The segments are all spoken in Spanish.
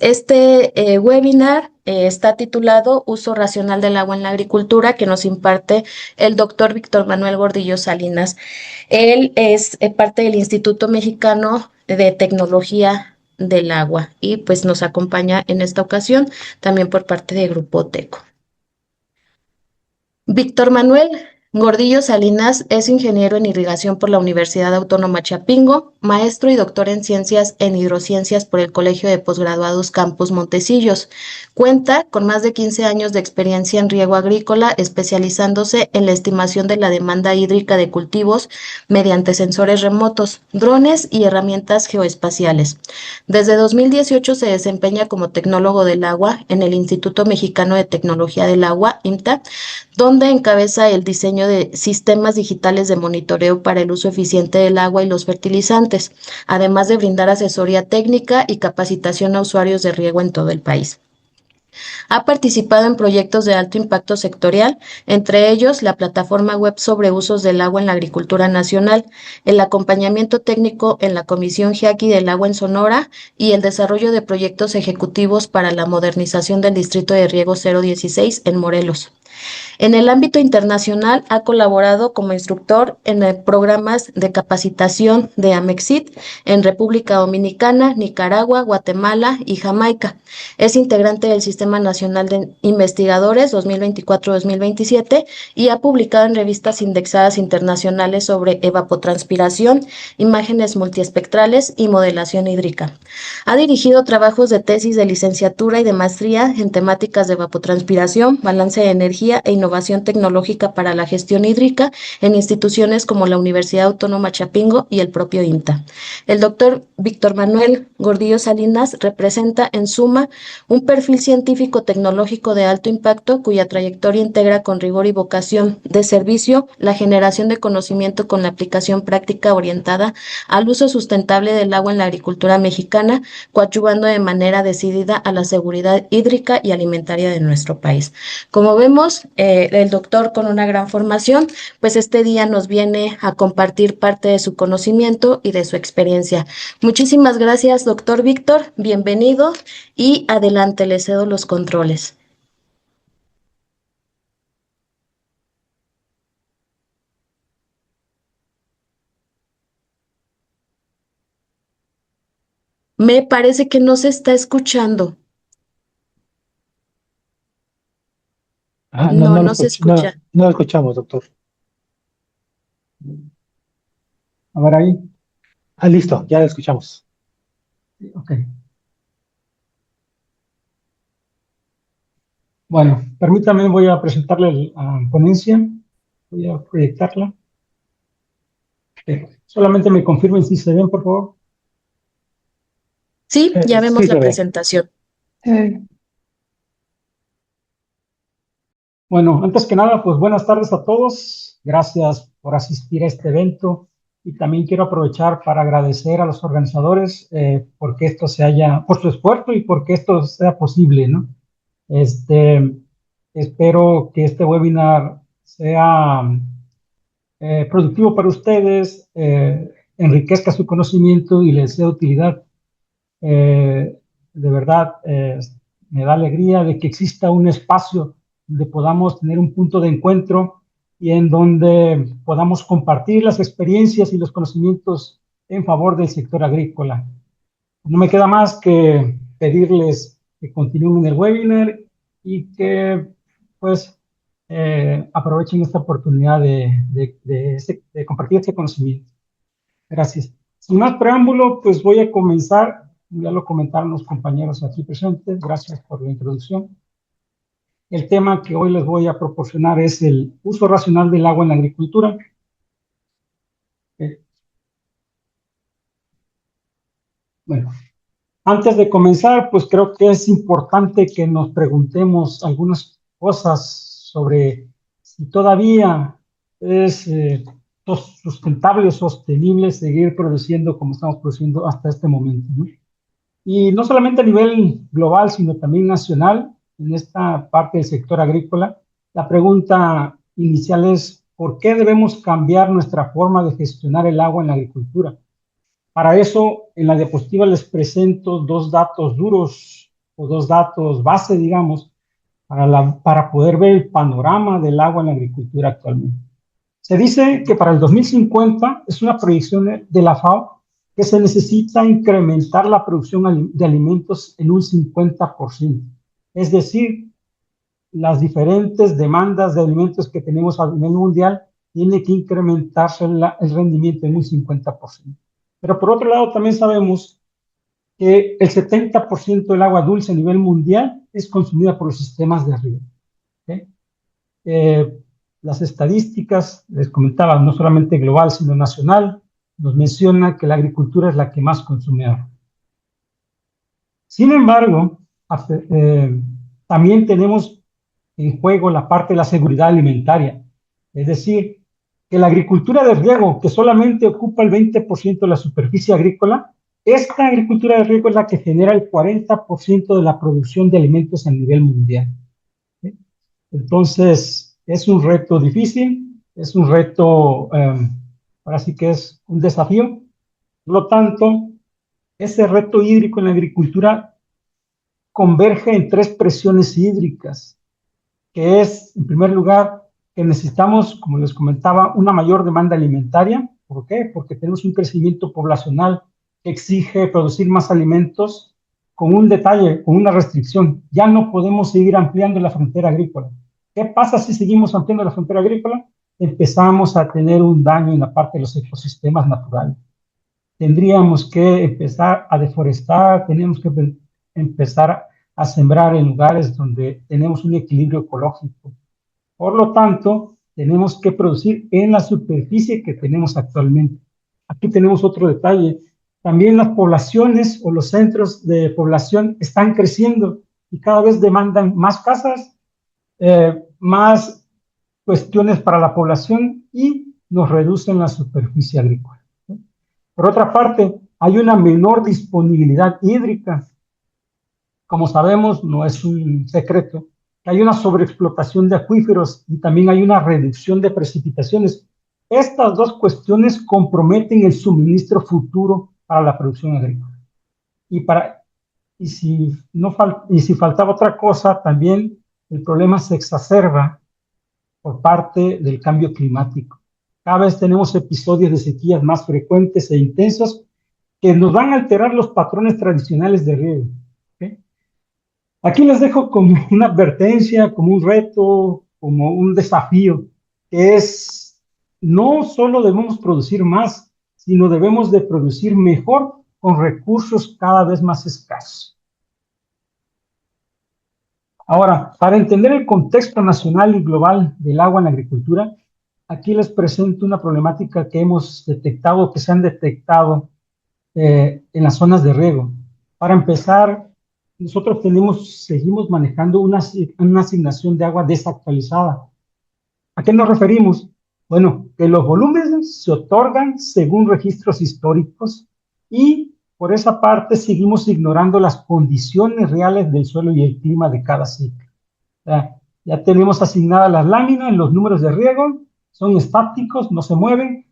Este webinar está titulado Uso racional del agua en la agricultura, que nos imparte el doctor Víctor Manuel Gordillo Salinas. Él es parte del Instituto Mexicano de Tecnología del Agua y pues nos acompaña en esta ocasión también por parte de Grupo Teco. Víctor Manuel Gordillo Salinas es ingeniero en irrigación por la Universidad Autónoma Chapingo, maestro y doctor en ciencias en hidrociencias por el Colegio de Posgraduados Campus Montecillos. Cuenta con más de 15 años de experiencia en riego agrícola, especializándose en la estimación de la demanda hídrica de cultivos mediante sensores remotos, drones y herramientas geoespaciales. Desde 2018 se desempeña como tecnólogo del agua en el Instituto Mexicano de Tecnología del Agua, IMTA, donde encabeza el diseño de sistemas digitales de monitoreo para el uso eficiente del agua y los fertilizantes, además de brindar asesoría técnica y capacitación a usuarios de riego en todo el país. Ha participado en proyectos de alto impacto sectorial, entre ellos la plataforma web sobre usos del agua en la agricultura nacional, el acompañamiento técnico en la Comisión GIACI del agua en Sonora y el desarrollo de proyectos ejecutivos para la modernización del distrito de riego 016 en Morelos. En el ámbito internacional ha colaborado como instructor en programas de capacitación de Amexit en República Dominicana, Nicaragua, Guatemala y Jamaica. Es integrante del Sistema Nacional de Investigadores 2024-2027 y ha publicado en revistas indexadas internacionales sobre evapotranspiración, imágenes multiespectrales y modelación hídrica. Ha dirigido trabajos de tesis de licenciatura y de maestría en temáticas de evapotranspiración, balance de energía e innovación tecnológica para la gestión hídrica en instituciones como la Universidad Autónoma Chapingo y el propio IMTA. El doctor Víctor Manuel Gordillo Salinas representa, en suma, un perfil científico-tecnológico de alto impacto cuya trayectoria integra con rigor y vocación de servicio la generación de conocimiento con la aplicación práctica orientada al uso sustentable del agua en la agricultura mexicana, coadyuvando de manera decidida a la seguridad hídrica y alimentaria de nuestro país. Como vemos, el doctor con una gran formación, pues este día nos viene a compartir parte de su conocimiento y de su experiencia. Muchísimas gracias, doctor Víctor, bienvenido y adelante, le cedo los controles. Me parece que no se está escuchando. No, No, no se escucha. no lo escuchamos, doctor. A ver ahí. Listo, ya lo escuchamos. Ok. Bueno, permítame, voy a presentarle la ponencia. Voy a proyectarla. Solamente me confirmen si se ven, por favor. Sí, ya vemos Sí la se ve. presentación. Bueno, antes que nada, pues buenas tardes a todos. Gracias por asistir a este evento. Y también quiero aprovechar para agradecer a los organizadores porque esto se haya, por su esfuerzo y porque esto sea posible, ¿no? Este, espero que este webinar sea productivo para ustedes, enriquezca su conocimiento y les sea de utilidad. De verdad, me da alegría de que exista un espacio donde podamos tener un punto de encuentro y en donde podamos compartir las experiencias y los conocimientos en favor del sector agrícola. No me queda más que pedirles que continúen el webinar y que pues aprovechen esta oportunidad de compartir este conocimiento. Gracias. Sin más preámbulo, pues voy a comenzar. Ya lo comentaron los compañeros aquí presentes. Gracias por la introducción. El tema que hoy les voy a proporcionar es el uso racional del agua en la agricultura. Bueno, antes de comenzar, pues creo que es importante que nos preguntemos algunas cosas sobre si todavía es sustentable o sostenible seguir produciendo como estamos produciendo hasta este momento, ¿no? Y no solamente a nivel global, sino también nacional, en esta parte del sector agrícola. La pregunta inicial es, ¿por qué debemos cambiar nuestra forma de gestionar el agua en la agricultura? Para eso, en la diapositiva les presento dos datos duros o dos datos base, digamos, para poder ver el panorama del agua en la agricultura actualmente. Se dice que para el 2050 es una proyección de la FAO que se necesita incrementar la producción de alimentos en un 50%. Es decir, las diferentes demandas de alimentos que tenemos a nivel mundial tiene que incrementarse el rendimiento en un 50%. Pero por otro lado también sabemos que el 70% del agua dulce a nivel mundial es consumida por los sistemas de riego. ¿Okay? Las estadísticas, les comentaba, no solamente global, sino nacional, nos menciona que la agricultura es la que más consume agua. Sin embargo, también tenemos en juego la parte de la seguridad alimentaria. Es decir, que la agricultura de riego, que solamente ocupa el 20% de la superficie agrícola, esta agricultura de riego es la que genera el 40% de la producción de alimentos a nivel mundial. ¿Sí? Entonces, es un reto difícil, es un reto, ahora sí que es un desafío. Por lo tanto, ese reto hídrico en la agricultura converge en tres presiones hídricas, que es, en primer lugar, que necesitamos, como les comentaba, una mayor demanda alimentaria. ¿Por qué? Porque tenemos un crecimiento poblacional que exige producir más alimentos con un detalle, con una restricción. Ya no podemos seguir ampliando la frontera agrícola. ¿Qué pasa si seguimos ampliando la frontera agrícola? Empezamos a tener un daño en la parte de los ecosistemas naturales. Tendríamos que empezar a deforestar, tenemos que empezar a sembrar en lugares donde tenemos un equilibrio ecológico. Por lo tanto, tenemos que producir en la superficie que tenemos actualmente. Aquí tenemos otro detalle. También las poblaciones o los centros de población están creciendo y cada vez demandan más casas, más cuestiones para la población y nos reducen la superficie agrícola. Por otra parte, hay una menor disponibilidad hídrica. Como sabemos, no es un secreto, que hay una sobreexplotación de acuíferos y también hay una reducción de precipitaciones. Estas dos cuestiones comprometen el suministro futuro para la producción agrícola. Y si faltaba otra cosa, también el problema se exacerba por parte del cambio climático. Cada vez tenemos episodios de sequías más frecuentes e intensos que nos van a alterar los patrones tradicionales de riego. ¿Okay? Aquí les dejo como una advertencia, como un reto, como un desafío, que es no solo debemos producir más, sino debemos de producir mejor con recursos cada vez más escasos. Ahora, para entender el contexto nacional y global del agua en la agricultura, aquí les presento una problemática que hemos detectado, que se han detectado en las zonas de riego. Para empezar, nosotros seguimos manejando una asignación de agua desactualizada. ¿A qué nos referimos? Bueno, que los volúmenes se otorgan según registros históricos y por esa parte seguimos ignorando las condiciones reales del suelo y el clima de cada ciclo. Ya tenemos asignadas las láminas, los números de riego, son estáticos, no se mueven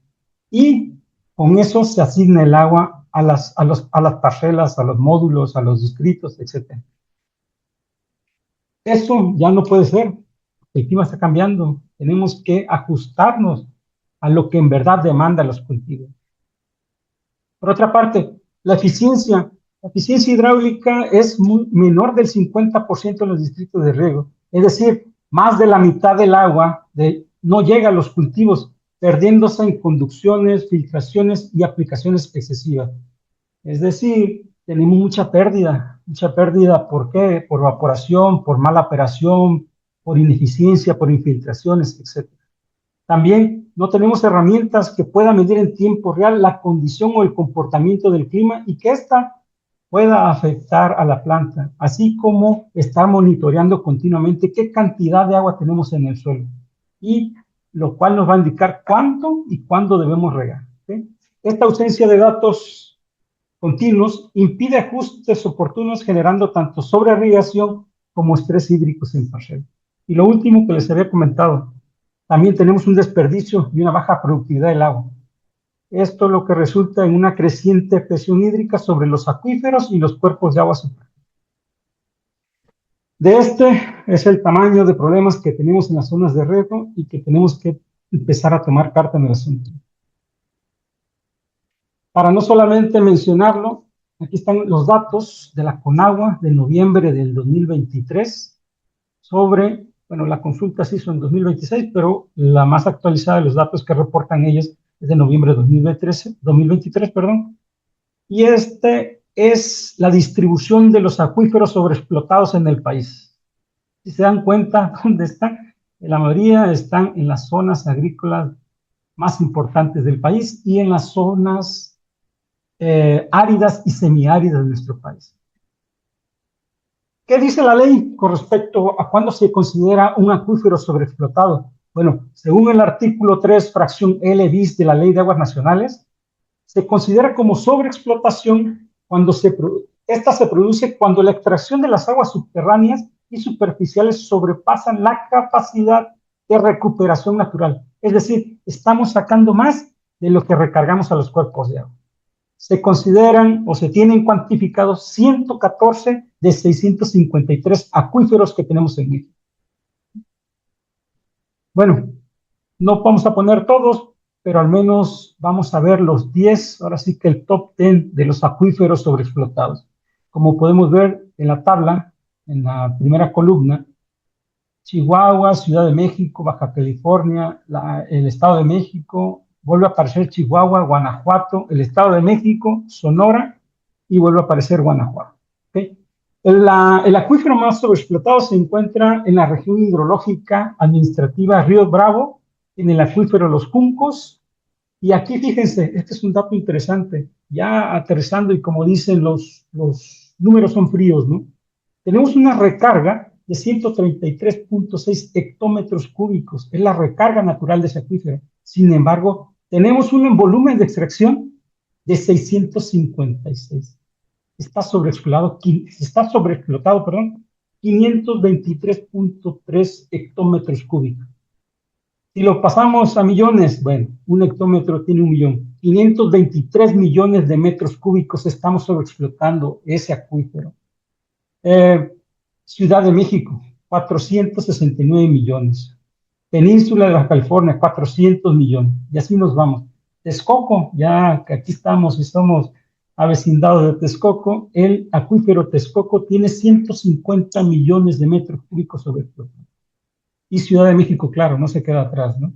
y con eso se asigna el agua a las parcelas, a los módulos, a los distritos, etc. Eso ya no puede ser. El clima está cambiando. Tenemos que ajustarnos a lo que en verdad demanda los cultivos. Por otra parte, la eficiencia hidráulica es menor del 50% en los distritos de riego. Es decir, más de la mitad del agua no llega a los cultivos, perdiéndose en conducciones, filtraciones y aplicaciones excesivas. Es decir, tenemos mucha pérdida. ¿Por qué? Por evaporación, por mala operación, por ineficiencia, por infiltraciones, etc. También no tenemos herramientas que puedan medir en tiempo real la condición o el comportamiento del clima y que ésta pueda afectar a la planta, así como estar monitoreando continuamente qué cantidad de agua tenemos en el suelo, y lo cual nos va a indicar cuánto y cuándo debemos regar. ¿Sí? Esta ausencia de datos continuos impide ajustes oportunos, generando tanto sobreirrigación como estrés hídricos en parcela. Y lo último que les había comentado, también tenemos un desperdicio y una baja productividad del agua. Esto es lo que resulta en una creciente presión hídrica sobre los acuíferos y los cuerpos de agua superficial. De este es el tamaño de problemas que tenemos en las zonas de riesgo y que tenemos que empezar a tomar carta en el asunto. Para no solamente mencionarlo, aquí están los datos de la CONAGUA de noviembre del 2023 sobre, bueno, la consulta se hizo en 2026, pero la más actualizada de los datos que reportan ellos es de noviembre de 2023, perdón, y este es la distribución de los acuíferos sobreexplotados en el país. Si se dan cuenta, ¿dónde están? La mayoría están en las zonas agrícolas más importantes del país y en las zonas áridas y semiáridas de nuestro país. ¿Qué dice la ley con respecto a cuándo se considera un acuífero sobreexplotado? Bueno, según el artículo 3, fracción L bis de la Ley de Aguas Nacionales, se considera como sobreexplotación cuando esta se produce cuando la extracción de las aguas subterráneas y superficiales sobrepasan la capacidad de recuperación natural. Es decir, estamos sacando más de lo que recargamos a los cuerpos de agua. Se consideran o se tienen cuantificados 114 de 653 acuíferos que tenemos en México. Bueno, no vamos a poner todos, pero al menos vamos a ver los 10, ahora sí que el top 10 de los acuíferos sobreexplotados. Como podemos ver en la tabla, en la primera columna, Chihuahua, Ciudad de México, Baja California, el Estado de México, vuelve a aparecer Chihuahua, Guanajuato, el Estado de México, Sonora, y vuelve a aparecer Guanajuato. ¿Okay? El acuífero más sobreexplotado se encuentra en la región hidrológica administrativa Río Bravo, en el acuífero Los Juncos, y aquí fíjense, este es un dato interesante, ya aterrizando y como dicen los números son fríos, ¿no? Tenemos una recarga de 133.6 hectómetros cúbicos, es la recarga natural de ese acuífero. Sin embargo, tenemos un volumen de extracción de 656. Está sobreexplotado, 523.3 hectómetros cúbicos. Si lo pasamos a millones, bueno, un hectómetro tiene 1.000.000. 523 millones de metros cúbicos estamos sobreexplotando ese acuífero. Ciudad de México, 469 millones. Península de Baja California, 400 millones. Y así nos vamos. Texcoco, ya que aquí estamos y somos avecindados de Texcoco, el acuífero Texcoco tiene 150 millones de metros cúbicos sobreexplotados. Y Ciudad de México, claro, no se queda atrás, ¿no?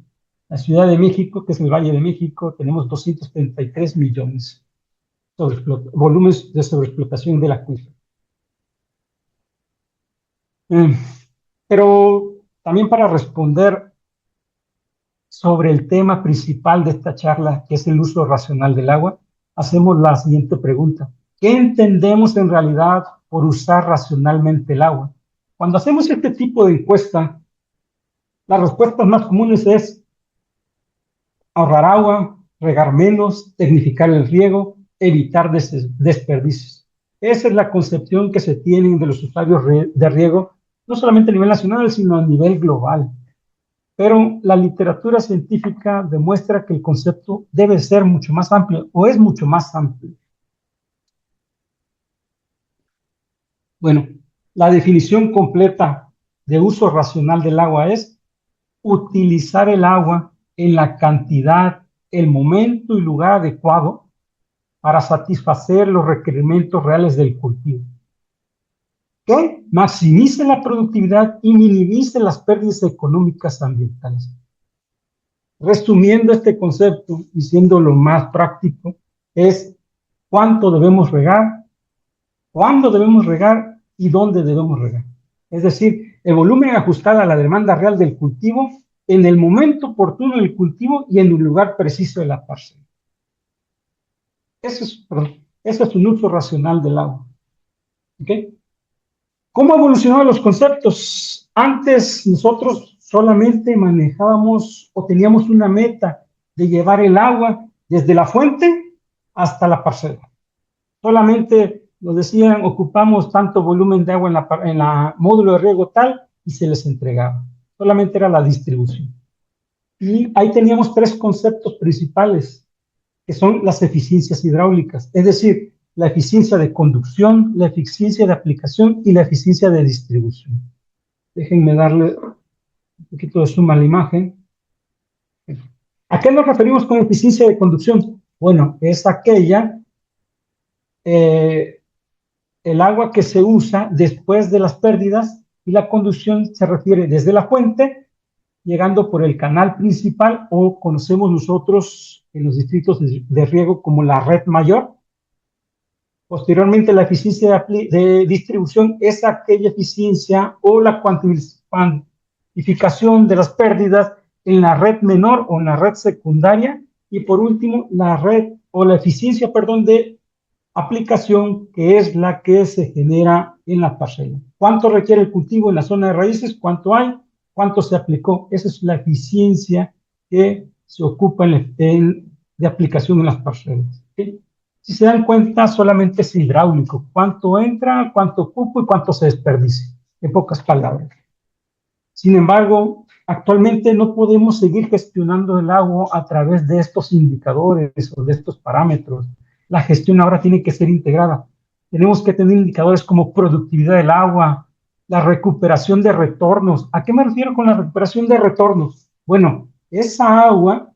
La Ciudad de México, que es el Valle de México, tenemos 233 millones volúmenes de sobreexplotación del acuífero. Pero también para responder sobre el tema principal de esta charla, que es el uso racional del agua, hacemos la siguiente pregunta. ¿Qué entendemos en realidad por usar racionalmente el agua? Cuando hacemos este tipo de encuesta, las respuestas más comunes es ahorrar agua, regar menos, tecnificar el riego, evitar desperdicios. Esa es la concepción que se tiene de los usuarios de riego, no solamente a nivel nacional, sino a nivel global. Pero la literatura científica demuestra que el concepto debe ser mucho más amplio, o es mucho más amplio. Bueno, la definición completa de uso racional del agua es utilizar el agua en la cantidad, el momento y lugar adecuado para satisfacer los requerimientos reales del cultivo. Que maximice la productividad y minimice las pérdidas económicas ambientales. Resumiendo este concepto y siendo lo más práctico, es cuánto debemos regar, cuándo debemos regar y dónde debemos regar. Es decir, el volumen ajustado a la demanda real del cultivo en el momento oportuno del cultivo y en un lugar preciso de la parcela. Ese es un uso racional del agua. ¿Okay? ¿Cómo evolucionaron los conceptos? Antes nosotros solamente manejábamos o teníamos una meta de llevar el agua desde la fuente hasta la parcela. Solamente nos decían, ocupamos tanto volumen de agua en la módulo de riego tal y se les entregaba. Solamente era la distribución. Y ahí teníamos tres conceptos principales, que son las eficiencias hidráulicas. Es decir, la eficiencia de conducción, la eficiencia de aplicación y la eficiencia de distribución. Déjenme darle un poquito de zoom a la imagen. ¿A qué nos referimos con eficiencia de conducción? Bueno, es aquella, el agua que se usa después de las pérdidas, y la conducción se refiere desde la fuente, llegando por el canal principal, o conocemos nosotros en los distritos de riego como la red mayor. Posteriormente, la eficiencia de distribución es aquella eficiencia o la cuantificación de las pérdidas en la red menor o en la red secundaria. Y por último, la red o la eficiencia, perdón, de aplicación, que es la que se genera en la parcela. ¿Cuánto requiere el cultivo en la zona de raíces? ¿Cuánto hay? ¿Cuánto se aplicó? Esa es la eficiencia que se ocupa de aplicación en las parcelas. ¿Okay? Si se dan cuenta, solamente es hidráulico. ¿Cuánto entra, cuánto ocupa y cuánto se desperdicia? En pocas palabras. Sin embargo, actualmente no podemos seguir gestionando el agua a través de estos indicadores o de estos parámetros. La gestión ahora tiene que ser integrada. Tenemos que tener indicadores como productividad del agua, la recuperación de retornos. ¿A qué me refiero con la recuperación de retornos? Bueno, esa agua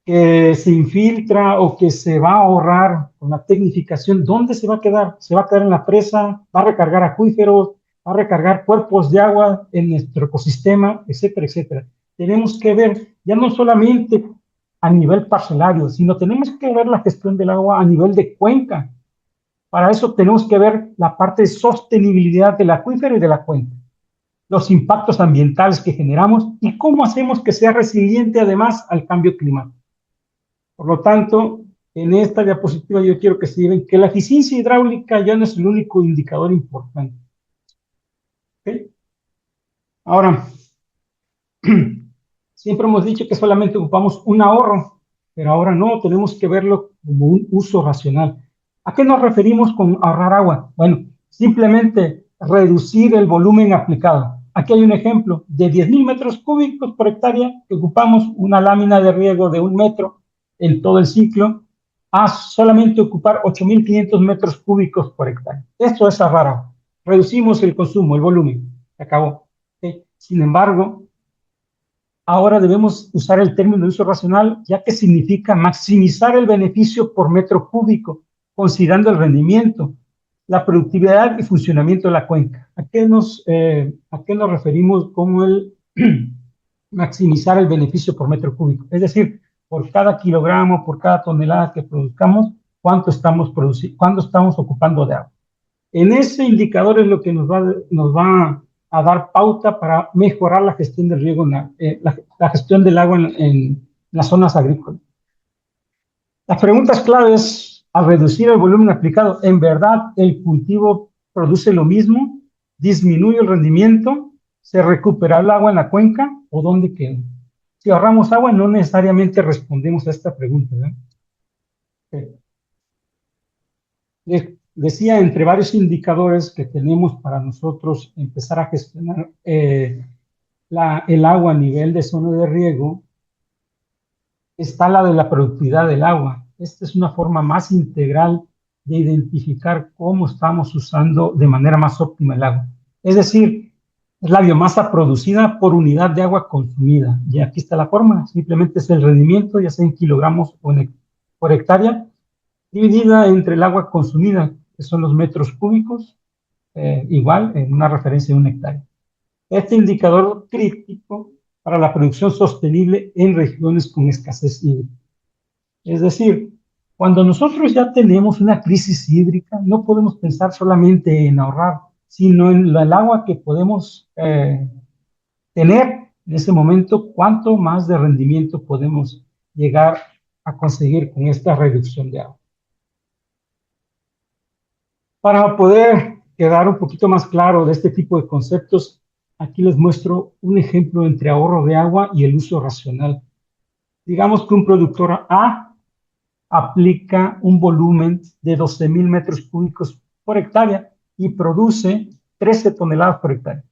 que se infiltra o que se va a ahorrar con la tecnificación, ¿dónde se va a quedar? ¿Se va a quedar en la presa? ¿Va a recargar acuíferos? ¿Va a recargar cuerpos de agua en nuestro ecosistema? Etcétera, etcétera. Tenemos que ver ya no solamente a nivel parcelario, sino tenemos que ver la gestión del agua a nivel de cuenca. Para eso tenemos que ver la parte de sostenibilidad del acuífero y de la cuenca, los impactos ambientales que generamos y cómo hacemos que sea resiliente además al cambio climático. Por lo tanto, en esta diapositiva yo quiero que se lleven que la eficiencia hidráulica ya no es el único indicador importante. ¿Okay? Ahora, siempre hemos dicho que solamente ocupamos un ahorro, pero ahora no, tenemos que verlo como un uso racional. ¿A qué nos referimos con ahorrar agua? Bueno, simplemente reducir el volumen aplicado. Aquí hay un ejemplo de 10,000 metros cúbicos por hectárea que ocupamos una lámina de riego de 1 metro en todo el ciclo, a solamente ocupar 8,500 metros cúbicos por hectárea. Esto es ahorrar agua. Reducimos el consumo, el volumen. Se acabó. ¿Okay? Sin embargo, ahora debemos usar el término de uso racional, ya que significa maximizar el beneficio por metro cúbico, considerando el rendimiento, la productividad y funcionamiento de la cuenca. ¿A qué nos referimos como el maximizar el beneficio por metro cúbico? Es decir, por cada kilogramo, por cada tonelada que produzcamos, cuánto estamos ocupando de agua. En ese indicador es lo que nos va a dar pauta para mejorar la gestión del riego, la gestión del agua en las zonas agrícolas. Las preguntas claves: al reducir el volumen aplicado, ¿en verdad el cultivo produce lo mismo? ¿Disminuye el rendimiento? ¿Se recupera el agua en la cuenca? ¿O dónde queda? Si ahorramos agua, no necesariamente respondemos a esta pregunta, ¿verdad? Les decía, entre varios indicadores que tenemos para nosotros empezar a gestionar el agua a nivel de zona de riego, está la de la productividad del agua. Esta es una forma más integral de identificar cómo estamos usando de manera más óptima el agua. Es decir, es la biomasa producida por unidad de agua consumida. Y aquí está la fórmula. Simplemente es el rendimiento, ya sea en kilogramos o por hectárea, dividida entre el agua consumida, que son los metros cúbicos, igual en una referencia de 1 hectárea. Este indicador crítico para la producción sostenible en regiones con escasez hídrica. Es decir, cuando nosotros ya tenemos una crisis hídrica, no podemos pensar solamente en ahorrar, sino en el agua que podemos tener en ese momento, cuánto más de rendimiento podemos llegar a conseguir con esta reducción de agua. Para poder quedar un poquito más claro de este tipo de conceptos, aquí les muestro un ejemplo entre ahorro de agua y el uso racional. Digamos que un productor A aplica un volumen de 12,000 metros cúbicos por hectárea y produce 13 toneladas por hectárea.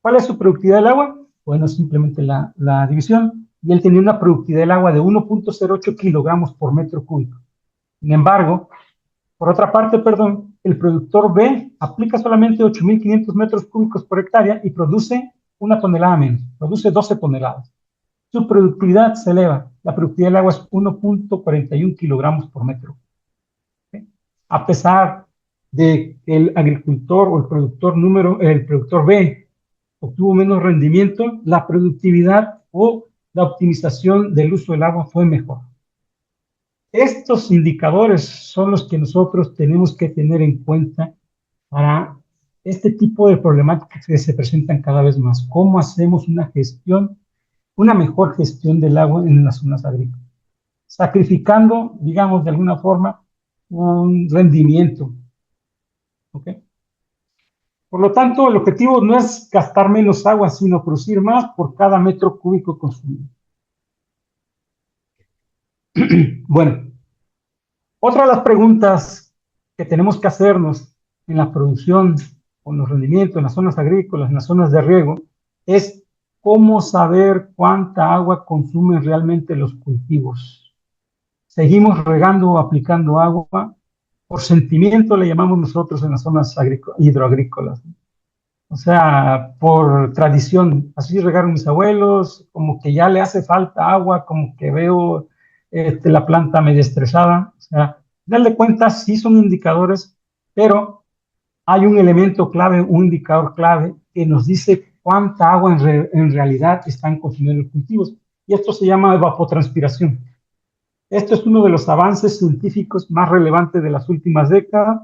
¿Cuál es su productividad del agua? Bueno, simplemente la división. Y él tenía una productividad del agua de 1,08 kilogramos por metro cúbico. Sin embargo, Por otra parte, perdón, el productor B aplica solamente 8.500 metros cúbicos por hectárea y produce 1 tonelada menos, produce 12 toneladas. Su productividad se eleva. La productividad del agua es 1.41 kilogramos por metro. ¿Sí? A pesar de que el agricultor o el productor B obtuvo menos rendimiento, la productividad o la optimización del uso del agua fue mejor. Estos indicadores son los que nosotros tenemos que tener en cuenta para este tipo de problemáticas que se presentan cada vez más. ¿Cómo hacemos una mejor gestión del agua en las zonas agrícolas? Sacrificando, digamos, de alguna forma, un rendimiento. ¿Ok? Por lo tanto, el objetivo no es gastar menos agua, sino producir más por cada metro cúbico consumido. Bueno, otra de las preguntas que tenemos que hacernos en la producción, con los rendimientos, en las zonas agrícolas, en las zonas de riego, es cómo saber cuánta agua consumen realmente los cultivos. Seguimos regando o aplicando agua, por sentimiento le llamamos nosotros en las zonas hidroagrícolas. O sea, por tradición, así regaron mis abuelos, como que ya le hace falta agua, como que veo la planta medio estresada. O sea, darle cuenta, sí son indicadores, pero hay un elemento clave, un indicador clave que nos dice cuánta agua en realidad están consumiendo los cultivos. Y esto se llama evapotranspiración. Esto es uno de los avances científicos más relevantes de las últimas décadas,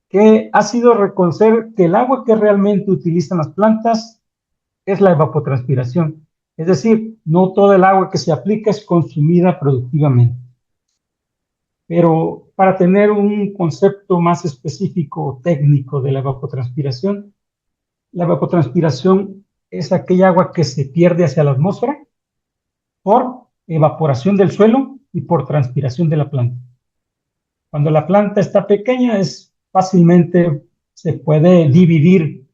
que ha sido reconocer que el agua que realmente utilizan las plantas es la evapotranspiración. Es decir, no toda el agua que se aplica es consumida productivamente. Pero para tener un concepto más específico o técnico de la evapotranspiración es aquella agua que se pierde hacia la atmósfera por evaporación del suelo y por transpiración de la planta. Cuando la planta está pequeña, fácilmente se puede dividir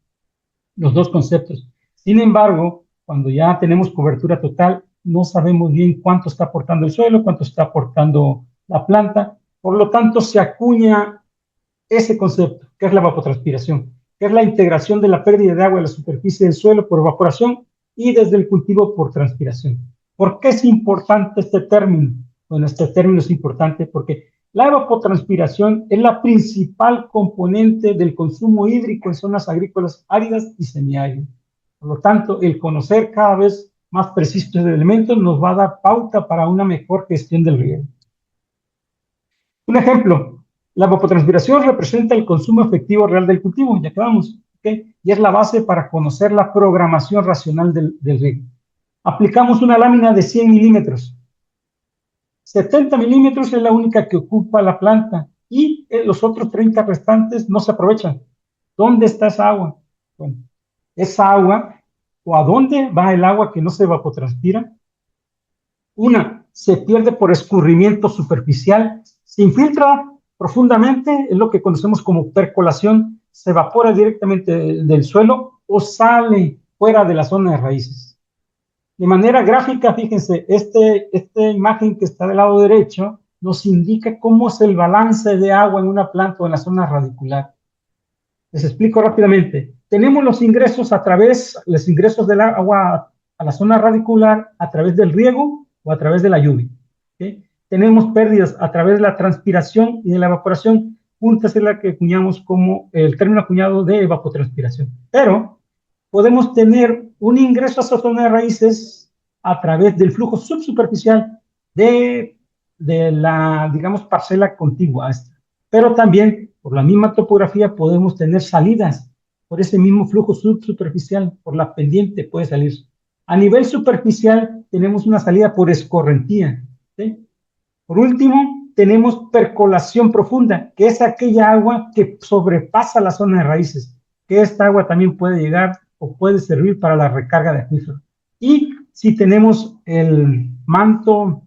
los dos conceptos. Sin embargo, cuando ya tenemos cobertura total, no sabemos bien cuánto está aportando el suelo, cuánto está aportando la planta. Por lo tanto, se acuña ese concepto, que es la evapotranspiración, que es la integración de la pérdida de agua en la superficie del suelo por evaporación y desde el cultivo por transpiración. ¿Por qué es importante este término? Bueno, este término es importante porque la evapotranspiración es la principal componente del consumo hídrico en zonas agrícolas áridas y semiáridas. Por lo tanto, el conocer cada vez más preciso estos elementos nos va a dar pauta para una mejor gestión del riego. Un ejemplo, la evapotranspiración representa el consumo efectivo real del cultivo, ya quedamos, ¿okay? Y es la base para conocer la programación racional del riego. Aplicamos una lámina de 100 milímetros. 70 milímetros es la única que ocupa la planta y los otros 30 restantes no se aprovechan. ¿Dónde está esa agua? Bueno, esa agua, o a dónde va el agua que no se evapotranspira. Una, se pierde por escurrimiento superficial, se infiltra profundamente, es lo que conocemos como percolación, se evapora directamente del suelo o sale fuera de la zona de raíces. De manera gráfica, fíjense, esta imagen que está del lado derecho nos indica cómo es el balance de agua en una planta o en la zona radicular. Les explico rápidamente. Tenemos los ingresos del agua a la zona radicular a través del riego o a través de la lluvia. ¿Okay? Tenemos pérdidas a través de la transpiración y de la evaporación, juntas es la que acuñamos como el término acuñado de evapotranspiración. Pero podemos tener un ingreso a esa zona de raíces a través del flujo subsuperficial de la, digamos, parcela contigua a esta. Pero también, por la misma topografía, podemos tener salidas por ese mismo flujo subsuperficial, por la pendiente puede salir. A nivel superficial, tenemos una salida por escorrentía. ¿Sí? Por último, tenemos percolación profunda, que es aquella agua que sobrepasa la zona de raíces, que esta agua también puede llegar o puede servir para la recarga de acuíferos. Y si tenemos el manto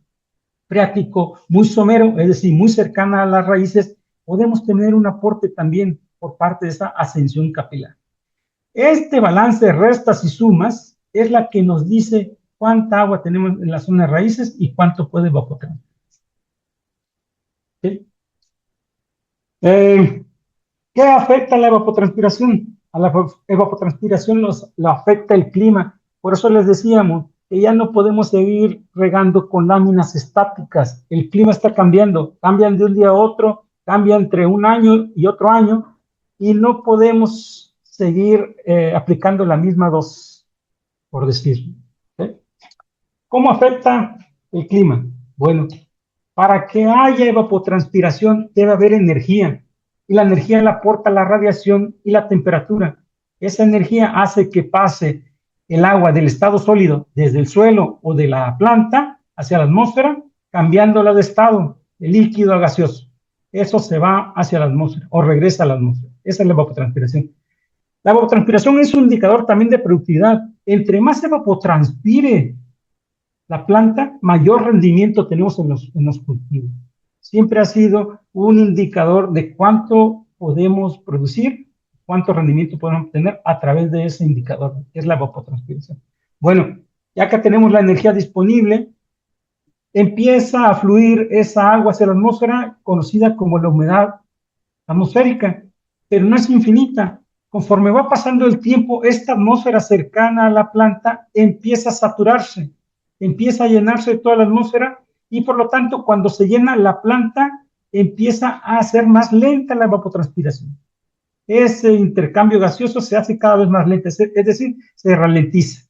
freático muy somero, es decir, muy cercana a las raíces, podemos tener un aporte también por parte de esa ascensión capilar. Este balance de restas y sumas es la que nos dice cuánta agua tenemos en la zona de raíces y cuánto puede evaporar. ¿Sí? Eh, ¿Qué afecta la evapotranspiración? A la evapotranspiración la afecta el clima. Por eso les decíamos que ya no podemos seguir regando con láminas estáticas. El clima está cambiando, cambian de un día a otro, cambia entre un año y otro año, y no podemos seguir aplicando la misma dosis, por decir. ¿Sí? ¿Cómo afecta el clima? Bueno, para que haya evapotranspiración debe haber energía, y la energía la aporta la radiación y la temperatura. Esa energía hace que pase el agua del estado sólido desde el suelo o de la planta hacia la atmósfera, cambiándola de estado, de líquido a gaseoso. Eso se va hacia la atmósfera o regresa a la atmósfera. Esa es la evapotranspiración. La evapotranspiración es un indicador también de productividad. Entre más evapotranspire la planta, mayor rendimiento tenemos en los cultivos. Siempre ha sido un indicador de cuánto podemos producir, cuánto rendimiento podemos obtener a través de ese indicador, que es la evapotranspiración. Bueno, ya que tenemos la energía disponible, empieza a fluir esa agua hacia la atmósfera, conocida como la humedad atmosférica, pero no es infinita. Conforme va pasando el tiempo, esta atmósfera cercana a la planta empieza a saturarse, empieza a llenarse de toda la atmósfera, y por lo tanto, cuando se llena la planta, empieza a hacer más lenta la evapotranspiración. Ese intercambio gaseoso se hace cada vez más lento, es decir, se ralentiza.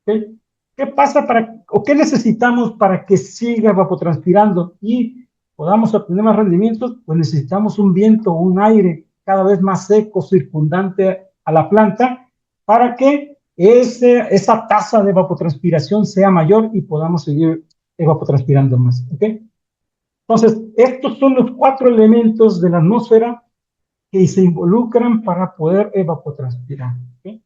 ¿Okay? ¿Qué pasa o qué necesitamos para que siga evapotranspirando y podamos obtener más rendimientos? Pues necesitamos un viento, un aire cada vez más seco, circundante a la planta, para que esa tasa de evapotranspiración sea mayor y podamos seguir evapotranspirando más. ¿Okay? Entonces, estos son los 4 elementos de la atmósfera que se involucran para poder evapotranspirar. ¿Okay?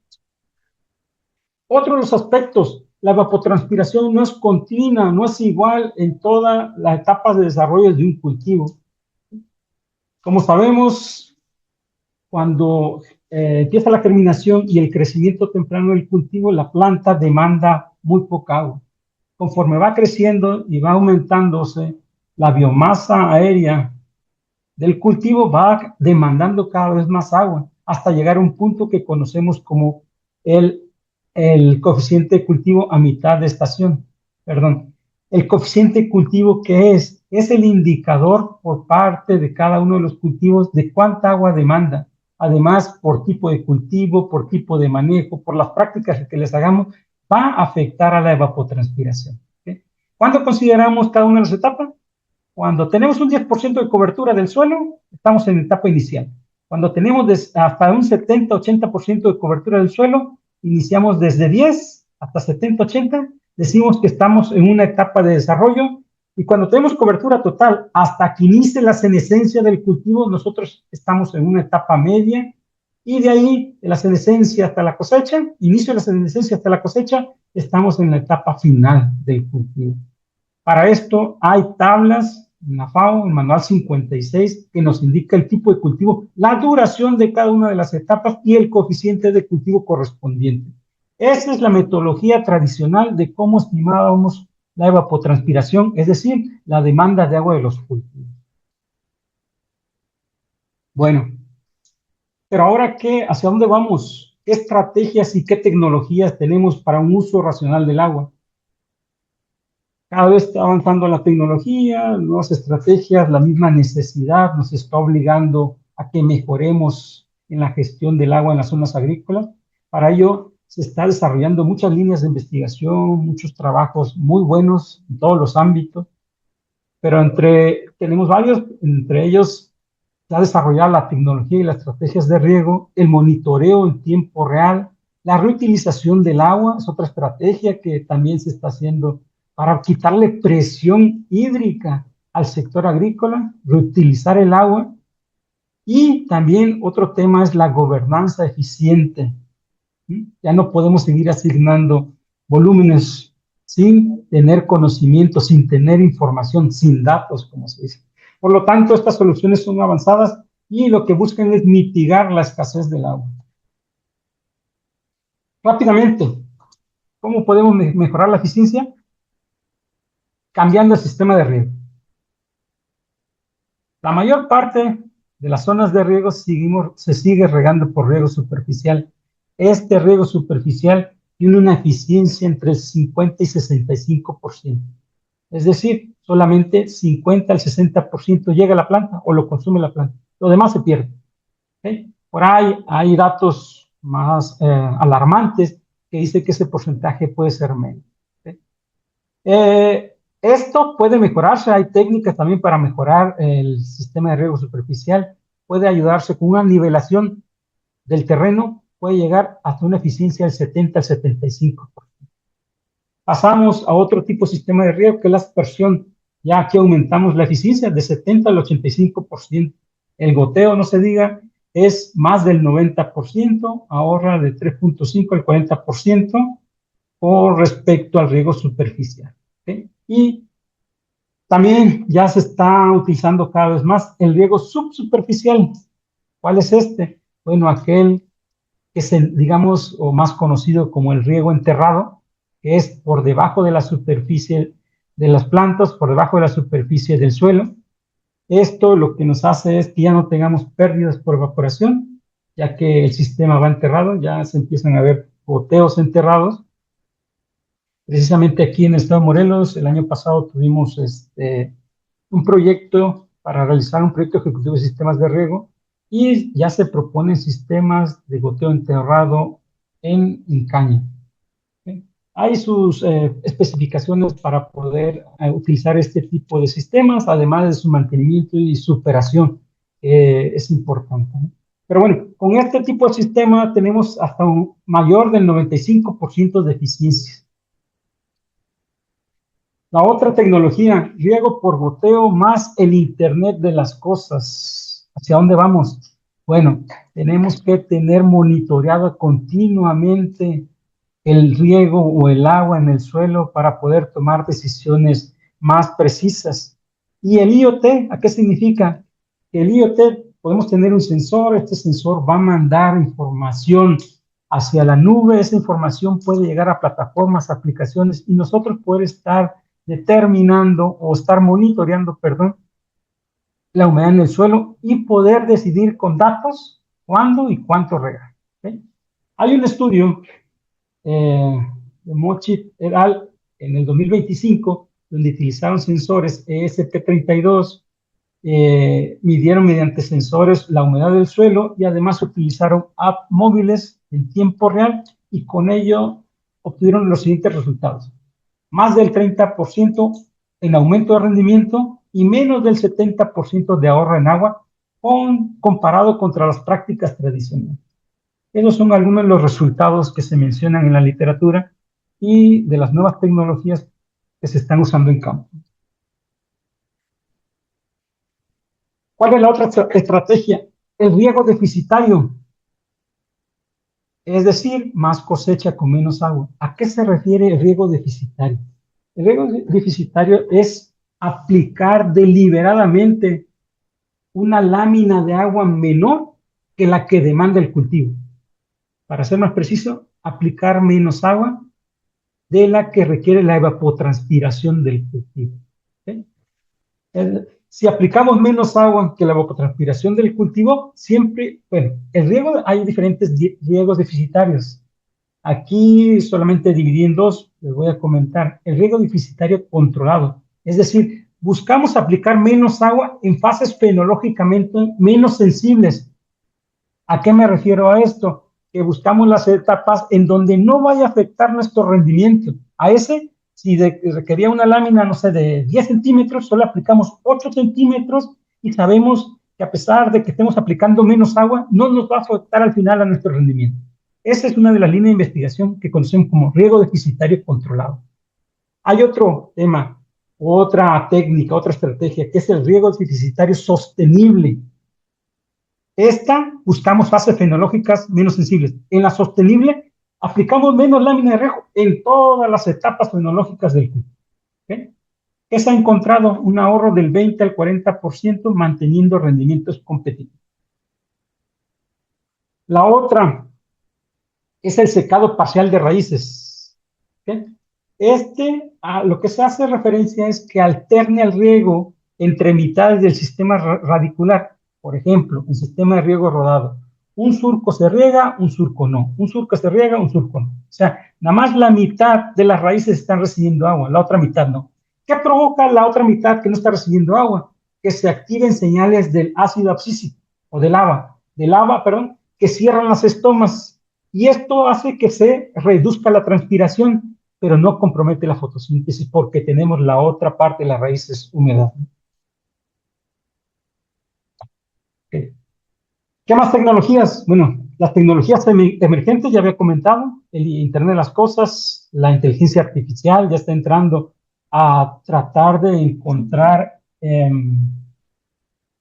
Otro de los aspectos, la evapotranspiración no es continua, no es igual en todas las etapas de desarrollo de un cultivo. Como sabemos, cuando empieza la germinación y el crecimiento temprano del cultivo, la planta demanda muy poca agua. Conforme va creciendo y va aumentándose la biomasa aérea del cultivo, va demandando cada vez más agua, hasta llegar a un punto que conocemos como el, el coeficiente de cultivo a mitad de estación. Perdón. El coeficiente de cultivo, ¿qué es? Es el indicador por parte de cada uno de los cultivos de cuánta agua demanda. Además, por tipo de cultivo, por tipo de manejo, por las prácticas que les hagamos, va a afectar a la evapotranspiración. ¿Okay? ¿Cuándo consideramos cada una de las etapas? Cuando tenemos un 10% de cobertura del suelo, estamos en etapa inicial. Cuando tenemos hasta un 70-80% de cobertura del suelo, iniciamos desde 10 hasta 70-80, decimos que estamos en una etapa de desarrollo, y cuando tenemos cobertura total hasta que inicie la senescencia del cultivo, nosotros estamos en una etapa media, y de ahí, de la senescencia hasta la cosecha, inicio de la senescencia hasta la cosecha, estamos en la etapa final del cultivo. Para esto hay tablas en la FAO, el manual 56, que nos indica el tipo de cultivo, la duración de cada una de las etapas y el coeficiente de cultivo correspondiente. Esa es la metodología tradicional de cómo estimábamos la evapotranspiración, es decir, la demanda de agua de los cultivos. Bueno, pero ahora, ¿hacia dónde vamos? ¿Qué estrategias y qué tecnologías tenemos para un uso racional del agua? Cada vez está avanzando la tecnología, nuevas estrategias, la misma necesidad nos está obligando a que mejoremos en la gestión del agua en las zonas agrícolas. Para ello se está desarrollando muchas líneas de investigación, muchos trabajos muy buenos en todos los ámbitos, pero tenemos varios, entre ellos se ha desarrollado la tecnología y las estrategias de riego, el monitoreo en tiempo real, la reutilización del agua es otra estrategia que también se está haciendo para quitarle presión hídrica al sector agrícola, reutilizar el agua. Y también otro tema es la gobernanza eficiente. Ya no podemos seguir asignando volúmenes sin tener conocimiento, sin tener información, sin datos, como se dice. Por lo tanto, estas soluciones son avanzadas y lo que buscan es mitigar la escasez del agua. Rápidamente, ¿cómo podemos mejorar la eficiencia? Cambiando el sistema de riego. La mayor parte de las zonas de riego se sigue regando por riego superficial. Este riego superficial tiene una eficiencia entre el 50 y 65%. Es decir, solamente 50 al 60% llega a la planta o lo consume la planta. Lo demás se pierde. ¿Okay? Por ahí hay datos más alarmantes que dicen que ese porcentaje puede ser menos. ¿Okay? Esto puede mejorarse, hay técnicas también para mejorar el sistema de riego superficial, puede ayudarse con una nivelación del terreno, puede llegar hasta una eficiencia del 70 al 75%. Pasamos a otro tipo de sistema de riego, que es la aspersión. Ya aquí aumentamos la eficiencia de 70 al 85%. El goteo, no se diga, es más del 90%, ahorra de 3.5 al 40% con respecto al riego superficial. ¿Okay? Y también ya se está utilizando cada vez más el riego subsuperficial. ¿Cuál es este? Bueno, aquel que es, digamos, o más conocido como el riego enterrado, que es por debajo de la superficie de las plantas, por debajo de la superficie del suelo. Esto lo que nos hace es que ya no tengamos pérdidas por evaporación, ya que el sistema va enterrado, ya se empiezan a ver goteos enterrados. Precisamente aquí en el estado de Morelos, el año pasado tuvimos un proyecto para realizar un proyecto ejecutivo de sistemas de riego y ya se proponen sistemas de goteo enterrado en caña. ¿Okay? Hay sus especificaciones para poder utilizar este tipo de sistemas, además de su mantenimiento y su operación, es importante, ¿no? Pero bueno, con este tipo de sistema tenemos hasta un mayor del 95% de eficiencia. La otra tecnología, riego por goteo más el Internet de las cosas. ¿Hacia dónde vamos? Bueno, tenemos que tener monitoreado continuamente el riego o el agua en el suelo para poder tomar decisiones más precisas. ¿Y el IoT? ¿A qué significa? Que el IoT, podemos tener un sensor, este sensor va a mandar información hacia la nube, esa información puede llegar a plataformas, aplicaciones, y nosotros poder estar determinando o estar monitoreando, perdón, la humedad en el suelo y poder decidir con datos cuándo y cuánto regar. ¿Okay? Hay un estudio de Mochit et al. En el 2025, donde utilizaron sensores ESP32, midieron mediante sensores la humedad del suelo y además utilizaron apps móviles en tiempo real y con ello obtuvieron los siguientes resultados: más del 30% en aumento de rendimiento y menos del 70% de ahorro en agua comparado contra las prácticas tradicionales. Esos son algunos de los resultados que se mencionan en la literatura y de las nuevas tecnologías que se están usando en campo. ¿Cuál es la otra estrategia? El riego deficitario, es decir, más cosecha con menos agua. ¿A qué se refiere el riego deficitario? El riego deficitario es aplicar deliberadamente una lámina de agua menor que la que demanda el cultivo. Para ser más preciso, aplicar menos agua de la que requiere la evapotranspiración del cultivo. ¿Okay? Si aplicamos menos agua que la evapotranspiración del cultivo, siempre, bueno, el riego, hay diferentes riegos deficitarios. Aquí solamente dividí en dos, les voy a comentar. El riego deficitario controlado, es decir, buscamos aplicar menos agua en fases fenológicamente menos sensibles. ¿A qué me refiero a esto? Que buscamos las etapas en donde no vaya a afectar nuestro rendimiento. A ese, si requería una lámina, no sé, de 10 centímetros, solo aplicamos 8 centímetros y sabemos que a pesar de que estemos aplicando menos agua, no nos va a afectar al final a nuestro rendimiento. Esa es una de las líneas de investigación que conocemos como riego deficitario controlado. Hay otro tema, otra técnica, otra estrategia, que es el riego deficitario sostenible. Buscamos fases fenológicas menos sensibles. En la sostenible, aplicamos menos lámina de riego en todas las etapas fenológicas del cultivo. ¿Okay? ¿Qué se ha encontrado? Un ahorro del 20 al 40% manteniendo rendimientos competitivos. La otra es el secado parcial de raíces. ¿Okay? A lo que se hace referencia es que alterne el riego entre mitades del sistema radicular. Por ejemplo, en sistema de riego rodado, un surco se riega, un surco no. Un surco se riega, un surco no. O sea, nada más la mitad de las raíces están recibiendo agua, la otra mitad no. ¿Qué provoca la otra mitad que no está recibiendo agua? Que se activen señales del ácido abscísico o del lava, perdón, que cierran las estomas. Y esto hace que se reduzca la transpiración, pero no compromete la fotosíntesis porque tenemos la otra parte de las raíces húmedas. Okay. ¿Qué más tecnologías? Bueno, las tecnologías emergentes ya había comentado, el Internet de las Cosas, la inteligencia artificial ya está entrando a tratar de encontrar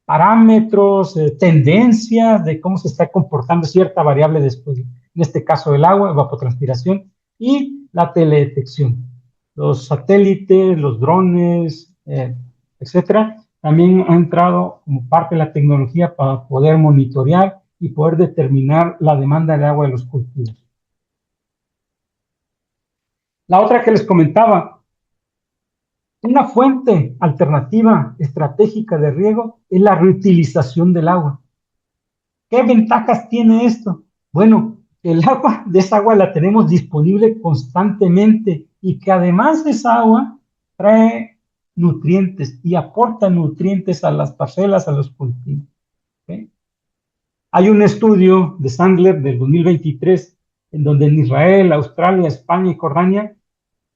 parámetros, tendencias de cómo se está comportando cierta variable después, en este caso el agua, evapotranspiración y la teledetección. Los satélites, los drones, etcétera, también han entrado como parte de la tecnología para poder monitorear y poder determinar la demanda de agua de los cultivos. La otra que les comentaba, una fuente alternativa estratégica de riego es la reutilización del agua. ¿Qué ventajas tiene esto? Bueno, el agua, de esa agua la tenemos disponible constantemente y que además de esa agua trae nutrientes y aporta nutrientes a las parcelas, a los cultivos. ¿Okay? Hay un estudio de Sandler del 2023 en donde en Israel, Australia, España y Jordania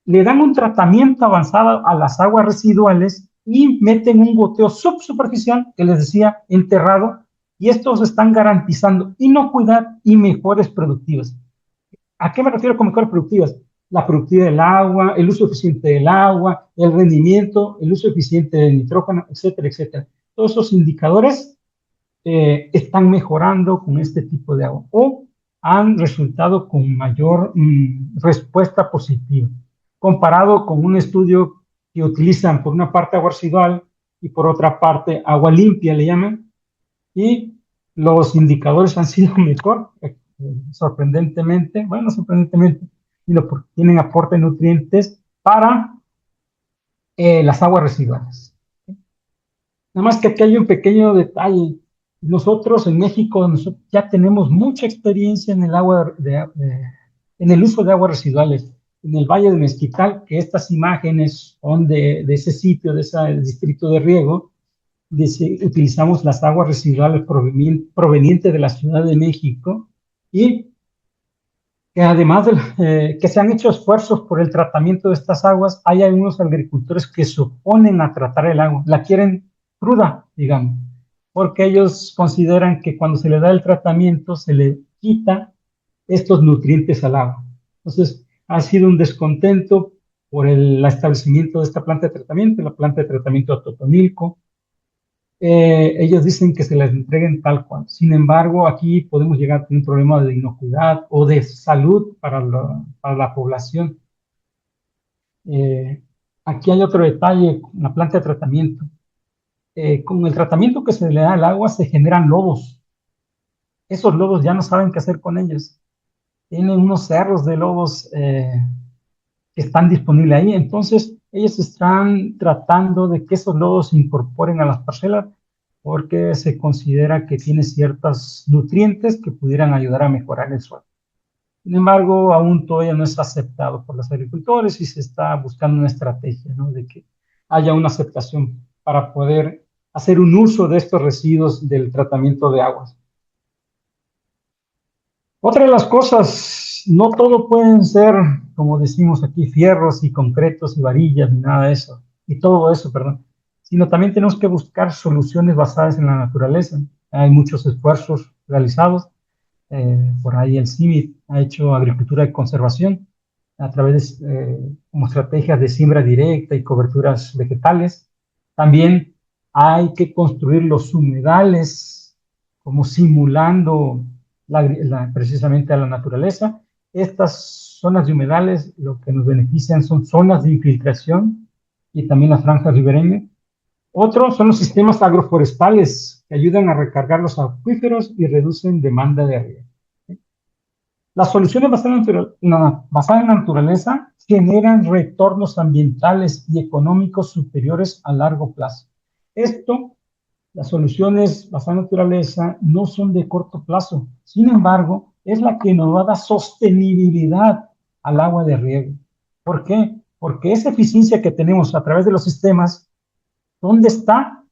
le dan un tratamiento avanzado a las aguas residuales y meten un goteo subsuperficial, que les decía, enterrado, y estos están garantizando inocuidad y mejores productivas. ¿A qué me refiero con mejores productivas? La productividad del agua, el uso eficiente del agua, el rendimiento, el uso eficiente del nitrógeno, etcétera, etcétera. Todos esos indicadores están mejorando con este tipo de agua o han resultado con mayor respuesta positiva, comparado con un estudio que utilizan por una parte agua residual y por otra parte agua limpia, le llaman, y los indicadores han sido mejor, sorprendentemente, bueno, sorprendentemente, sino porque tienen aporte de nutrientes para las aguas residuales. Nada más que aquí hay un pequeño detalle. Nosotros en México ya tenemos mucha experiencia en el agua en el uso de aguas residuales. En el Valle de Mezquital, que estas imágenes son de ese sitio, de ese distrito de riego, utilizamos las aguas residuales provenientes de la Ciudad de México y que además de que se han hecho esfuerzos por el tratamiento de estas aguas, hay algunos agricultores que se oponen a tratar el agua, la quieren cruda, digamos, porque ellos consideran que cuando se le da el tratamiento se le quita estos nutrientes al agua. Entonces, ha sido un descontento por el establecimiento de esta planta de tratamiento, la planta de tratamiento de Totonilco. Ellos dicen que se les entreguen tal cual. Sin embargo, aquí podemos llegar a tener un problema de inocuidad o de salud para la población. Aquí hay otro detalle, la planta de tratamiento. Con el tratamiento que se le da al agua se generan lodos. Esos lodos ya no saben qué hacer con ellos. Tienen unos cerros de lodos que están disponibles ahí. Entonces, ellos están tratando de que esos lodos se incorporen a las parcelas porque se considera que tiene ciertos nutrientes que pudieran ayudar a mejorar el suelo. Sin embargo, aún todavía no es aceptado por los agricultores y se está buscando una estrategia, ¿no? De que haya una aceptación para poder hacer un uso de estos residuos del tratamiento de aguas. Otra de las cosas, no todo pueden ser, como decimos aquí, fierros y concretos y varillas, ni nada de eso, y todo eso, perdón, sino también tenemos que buscar soluciones basadas en la naturaleza. Hay muchos esfuerzos realizados, por ahí el CIVIT ha hecho agricultura de conservación a través de como estrategias de siembra directa y coberturas vegetales. También hay que construir los humedales como simulando precisamente a la naturaleza. Estas zonas de humedales lo que nos benefician son zonas de infiltración y también las franjas ribereñas. Otros son los sistemas agroforestales que ayudan a recargar los acuíferos y reducen demanda de riego. Las soluciones basadas en la naturaleza generan retornos ambientales y económicos superiores a largo plazo. Esto Las soluciones basadas en naturaleza no son de corto plazo. Sin embargo, es la que nos va a dar sostenibilidad al agua de riego. ¿Por qué? Porque esa eficiencia que tenemos a través de los sistemas, ¿dónde está?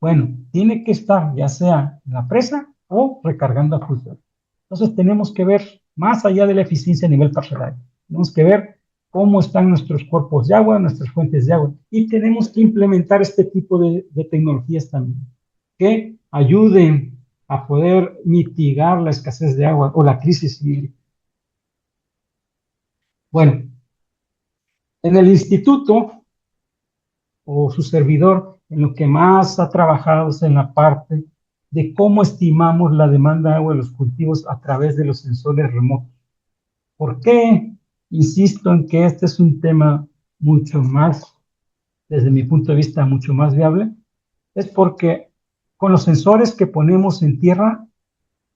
Bueno, tiene que estar ya sea en la presa o recargando acuíferos. Entonces tenemos que ver más allá de la eficiencia a nivel parcelario. Tenemos que ver cómo están nuestros cuerpos de agua, nuestras fuentes de agua. Y tenemos que implementar este tipo de tecnologías también, que ayuden a poder mitigar la escasez de agua o la crisis hídrica. Bueno, en el instituto o su servidor, en lo que más ha trabajado es en la parte de cómo estimamos la demanda de agua de los cultivos a través de los sensores remotos. ¿Por qué? Insisto en que este es un tema mucho más, desde mi punto de vista, mucho más viable. Es porque con los sensores que ponemos en tierra,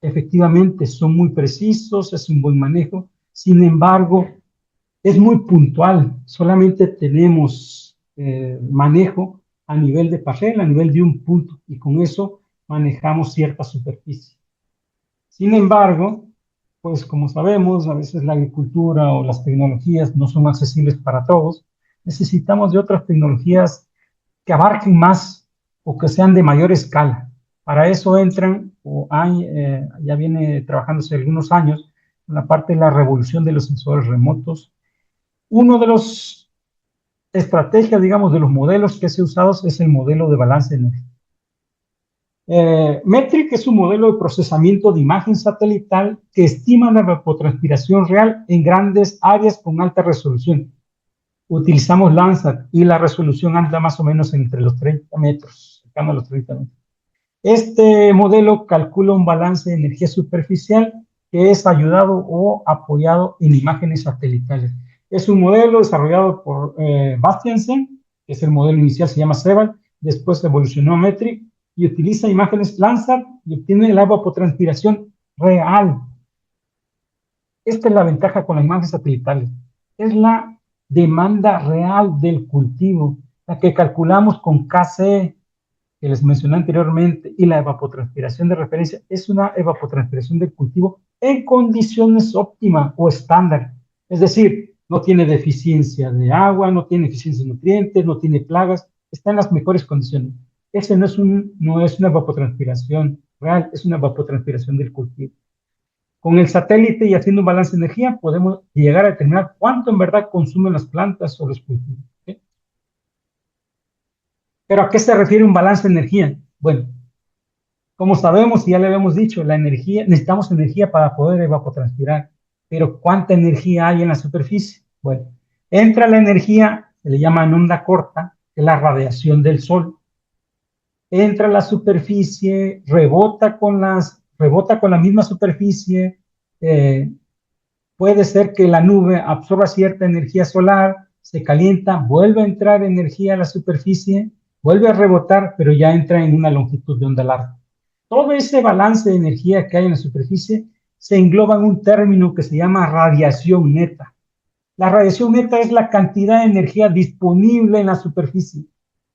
efectivamente son muy precisos, es un buen manejo. Sin embargo, es muy puntual. Solamente tenemos manejo a nivel de parcela, a nivel de un punto, y con eso manejamos cierta superficie. Sin embargo, pues como sabemos, a veces la agricultura o las tecnologías no son accesibles para todos. Necesitamos de otras tecnologías que abarquen más o que sean de mayor escala. Para eso entran, o hay, ya viene trabajándose algunos años, en la parte de la revolución de los sensores remotos. Uno de los estrategias, digamos, de los modelos que se han usado es el modelo de balance de energía. Metric es un modelo de procesamiento de imagen satelital que estima la evapotranspiración real en grandes áreas con alta resolución. Utilizamos Landsat y la resolución anda más o menos entre los 30 metros, cercano a los 30 metros. Este modelo calcula un balance de energía superficial que es ayudado o apoyado en imágenes satelitales. Es un modelo desarrollado por Bastiansen, que es el modelo inicial, se llama Sebald, después evolucionó a Metric y utiliza imágenes Landsat y obtiene la evapotranspiración real. Esta es la ventaja con las imágenes satelitales. Es la demanda real del cultivo, la que calculamos con KC, que les mencioné anteriormente, y la evapotranspiración de referencia es una evapotranspiración del cultivo en condiciones óptimas o estándar. Es decir, no tiene deficiencia de agua, no tiene deficiencia de nutrientes, no tiene plagas, está en las mejores condiciones. Ese no es una evapotranspiración real, es una evapotranspiración del cultivo. Con el satélite y haciendo un balance de energía, podemos llegar a determinar cuánto en verdad consumen las plantas o los cultivos. ¿Sí? ¿Pero a qué se refiere un balance de energía? Bueno, como sabemos y ya le habíamos dicho, la energía, necesitamos energía para poder evapotranspirar. Pero ¿cuánta energía hay en la superficie? Bueno, entra la energía, se le llama en onda corta, que es la radiación del sol. Entra a la superficie, rebota con la misma superficie, puede ser que la nube absorba cierta energía solar, se calienta, vuelve a entrar energía a la superficie, vuelve a rebotar, pero ya entra en una longitud de onda larga. Todo ese balance de energía que hay en la superficie se engloba en un término que se llama radiación neta. La radiación neta es la cantidad de energía disponible en la superficie.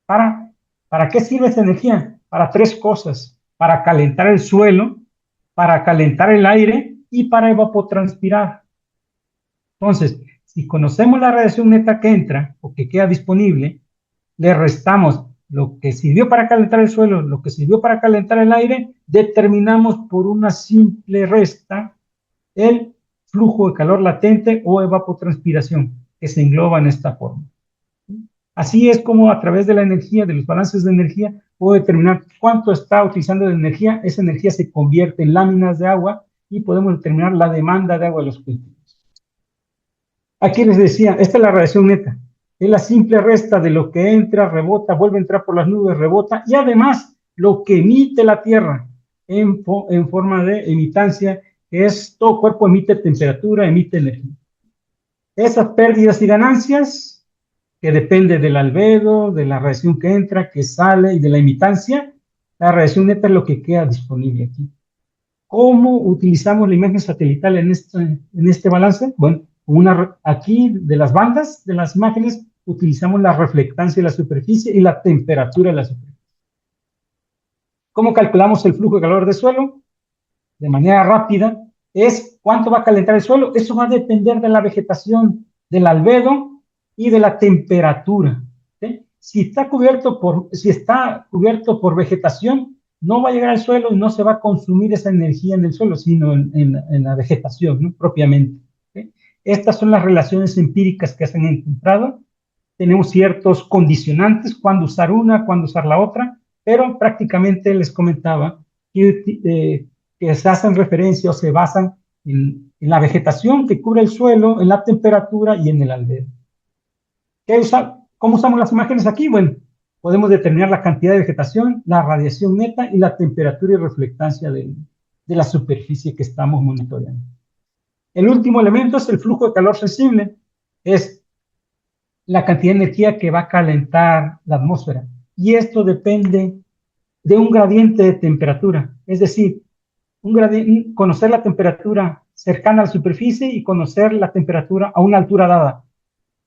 ¿Para qué sirve esa energía? Para tres cosas: para calentar el suelo, para calentar el aire y para evapotranspirar. Entonces, si conocemos la radiación neta que entra o que queda disponible, le restamos lo que sirvió para calentar el suelo, lo que sirvió para calentar el aire, determinamos por una simple resta el flujo de calor latente o evapotranspiración, que se engloba en esta forma. Así es como a través de la energía, de los balances de energía, puedo determinar cuánto está utilizando de energía. Esa energía se convierte en láminas de agua y podemos determinar la demanda de agua de los cultivos. Aquí les decía, esta es la radiación neta. Es la simple resta de lo que entra, rebota, vuelve a entrar por las nubes, rebota, y además lo que emite la Tierra en forma de emitancia, que es todo cuerpo emite temperatura, emite energía. Esas pérdidas y ganancias, que depende del albedo, de la radiación que entra, que sale y de la emitancia, la radiación neta es lo que queda disponible aquí. ¿Cómo utilizamos la imagen satelital en este balance? Bueno, aquí de las bandas de las imágenes utilizamos la reflectancia de la superficie y la temperatura de la superficie. ¿Cómo calculamos el flujo de calor del suelo? De manera rápida, es cuánto va a calentar el suelo. Eso va a depender de la vegetación, del albedo y de la temperatura. ¿Sí? Si está cubierto por vegetación, no va a llegar al suelo y no se va a consumir esa energía en el suelo, sino en la vegetación, ¿no? Propiamente. ¿Sí? Estas son las relaciones empíricas que se han encontrado. Tenemos ciertos condicionantes, cuándo usar una, cuándo usar la otra, pero prácticamente les comentaba que se hacen referencia o se basan en la vegetación que cubre el suelo, en la temperatura y en el albedo. ¿Cómo usamos las imágenes aquí? Bueno, podemos determinar la cantidad de vegetación, la radiación neta y la temperatura y reflectancia de la superficie que estamos monitoreando. El último elemento es el flujo de calor sensible. Es la cantidad de energía que va a calentar la atmósfera. Y esto depende de un gradiente de temperatura. Es decir, conocer la temperatura cercana a la superficie y conocer la temperatura a una altura dada.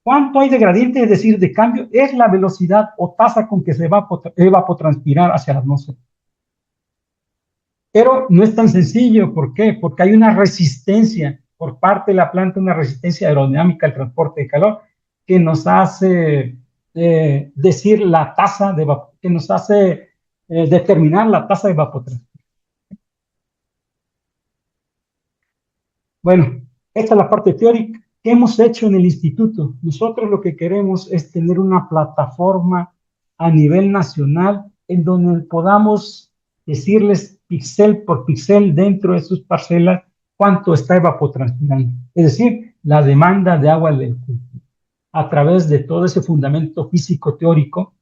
¿Cuánto hay de gradiente, es decir, de cambio? Es la velocidad o tasa con que se va a evapotranspirar hacia la atmósfera. Pero no es tan sencillo. ¿Por qué? Porque hay una resistencia por parte de la planta, una resistencia aerodinámica al transporte de calor que nos hace decir la tasa que nos hace determinar la tasa de evapotranspiración. Bueno, esta es la parte teórica. ¿Qué hemos hecho en el instituto? Nosotros lo que queremos es tener una plataforma a nivel nacional en donde podamos decirles píxel por píxel dentro de sus parcelas cuánto está evapotranspirando. Es decir, la demanda de agua del cultivo a través de todo ese fundamento físico teórico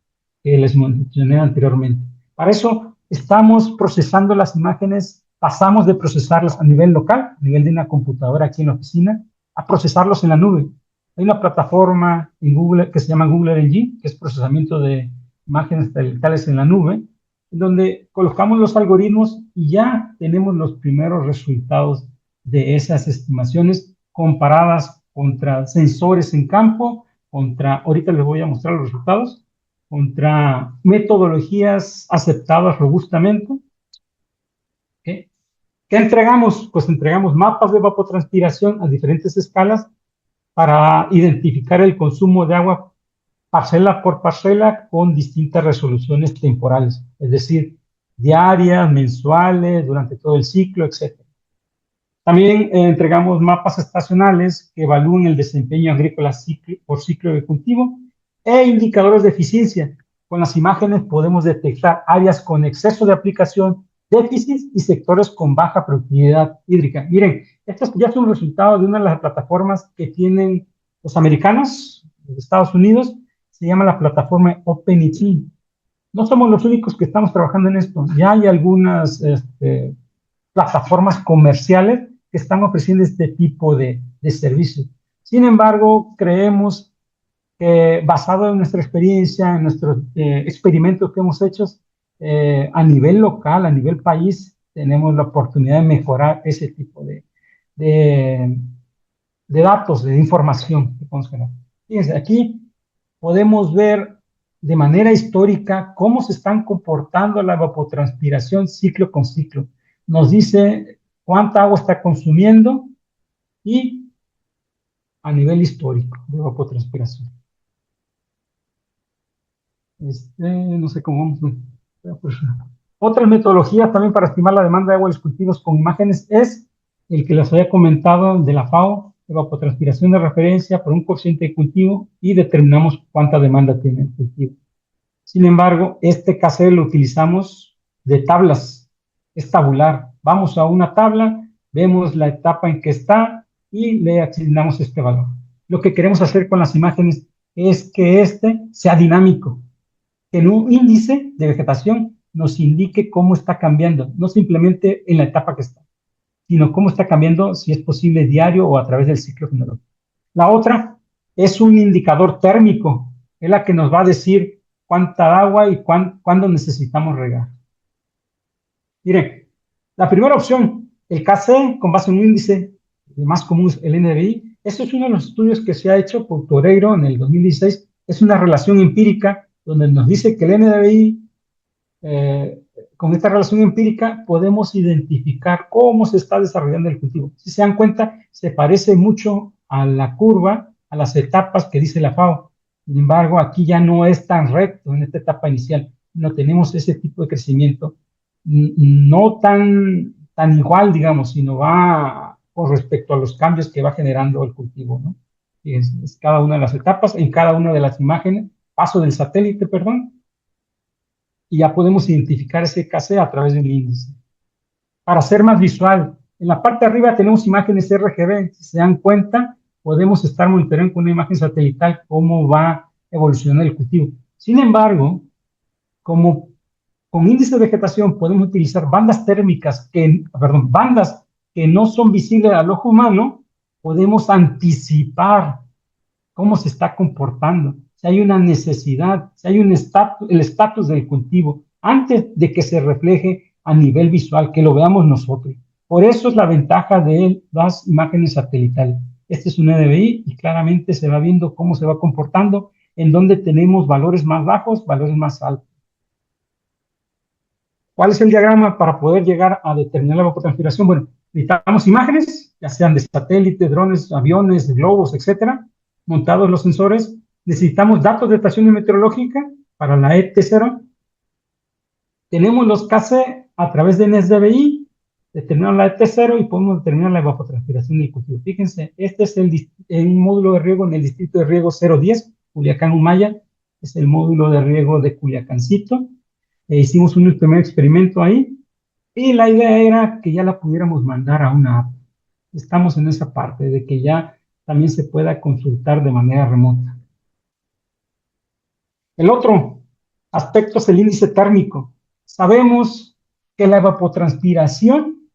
que les mencioné anteriormente. Para eso estamos procesando las imágenes, pasamos de procesarlas a nivel local, a nivel de una computadora aquí en la oficina, a procesarlos en la nube. Hay una plataforma en Google que se llama Google LG, que es procesamiento de imágenes satelitales en la nube, donde colocamos los algoritmos y ya tenemos los primeros resultados de esas estimaciones comparadas contra sensores en campo, ahorita les voy a mostrar los resultados, contra metodologías aceptadas robustamente. ¿Okay? ¿Qué entregamos? Pues entregamos mapas de evapotranspiración a diferentes escalas para identificar el consumo de agua parcela por parcela con distintas resoluciones temporales, es decir, diarias, mensuales, durante todo el ciclo, etc. También entregamos mapas estacionales que evalúan el desempeño agrícola por ciclo de cultivo e indicadores de eficiencia. Con las imágenes podemos detectar áreas con exceso de aplicación, déficits y sectores con baja productividad hídrica. Miren, estos ya son resultados de una de las plataformas que tienen los americanos, los Estados Unidos, se llama la plataforma OpenET. No somos los únicos que estamos trabajando en esto. Ya hay algunas plataformas comerciales que están ofreciendo este tipo de servicios. Sin embargo, creemos que basado en nuestra experiencia, en nuestros experimentos que hemos hecho a nivel local, a nivel país, tenemos la oportunidad de mejorar ese tipo de datos, de información que podemos generar. Fíjense, aquí podemos ver de manera histórica cómo se están comportando la evapotranspiración ciclo con ciclo. Nos dice cuánta agua está consumiendo y a nivel histórico de evapotranspiración. No sé cómo vamos. Otra metodología también para estimar la demanda de agua de los cultivos con imágenes es el que les había comentado de la FAO, evapotranspiración de referencia por un coeficiente de cultivo y determinamos cuánta demanda tiene el cultivo. Sin embargo, este KCL lo utilizamos de tablas, es tabular. Vamos a una tabla, vemos la etapa en que está y le asignamos este valor. Lo que queremos hacer con las imágenes es que este sea dinámico, que en un índice de vegetación nos indique cómo está cambiando, no simplemente en la etapa que está, sino cómo está cambiando, si es posible diario o a través del ciclo geológico. La otra es un indicador térmico, es la que nos va a decir cuánta agua y cuándo necesitamos regar. Miren, la primera opción, el KC con base en un índice, el más común es el NDVI. Este es uno de los estudios que se ha hecho por Toreiro en el 2016. Es una relación empírica donde nos dice que el NDVI con esta relación empírica podemos identificar cómo se está desarrollando el cultivo. Si se dan cuenta, se parece mucho a la curva, a las etapas que dice la FAO. Sin embargo, aquí ya no es tan recto en esta etapa inicial. No tenemos ese tipo de crecimiento, no tan igual, digamos, sino va con respecto a los cambios que va generando el cultivo, ¿no? Es cada una de las etapas, en cada una de las imágenes, paso del satélite, perdón, y ya podemos identificar ese KC a través del índice. Para ser más visual, en la parte de arriba tenemos imágenes RGB. Si se dan cuenta, podemos estar monitoreando con una imagen satelital cómo va evolucionando el cultivo. Sin embargo, como con índice de vegetación podemos utilizar bandas que no son visibles al ojo humano, podemos anticipar cómo se está comportando, si hay una necesidad, si hay el estatus del cultivo, antes de que se refleje a nivel visual, que lo veamos nosotros. Por eso es la ventaja de las imágenes satelitales. Este es un NDVI y claramente se va viendo cómo se va comportando, en donde tenemos valores más bajos, valores más altos. ¿Cuál es el diagrama para poder llegar a determinar la evapotranspiración? Bueno, necesitamos imágenes, ya sean de satélite, drones, aviones, globos, etcétera, montados los sensores. Necesitamos datos de estación meteorológica para la ET0. Tenemos los KC a través de NSDVI, determinamos la ET0 y podemos determinar la evapotranspiración del cultivo. Fíjense, este es el módulo de riego en el distrito de riego 010, Culiacán, Humaya. Es el módulo de riego de Culiacancito. Hicimos un primer experimento ahí y la idea era que ya la pudiéramos mandar a una app. Estamos en esa parte de que ya también se pueda consultar de manera remota. El otro aspecto es el índice térmico. Sabemos que la evapotranspiración,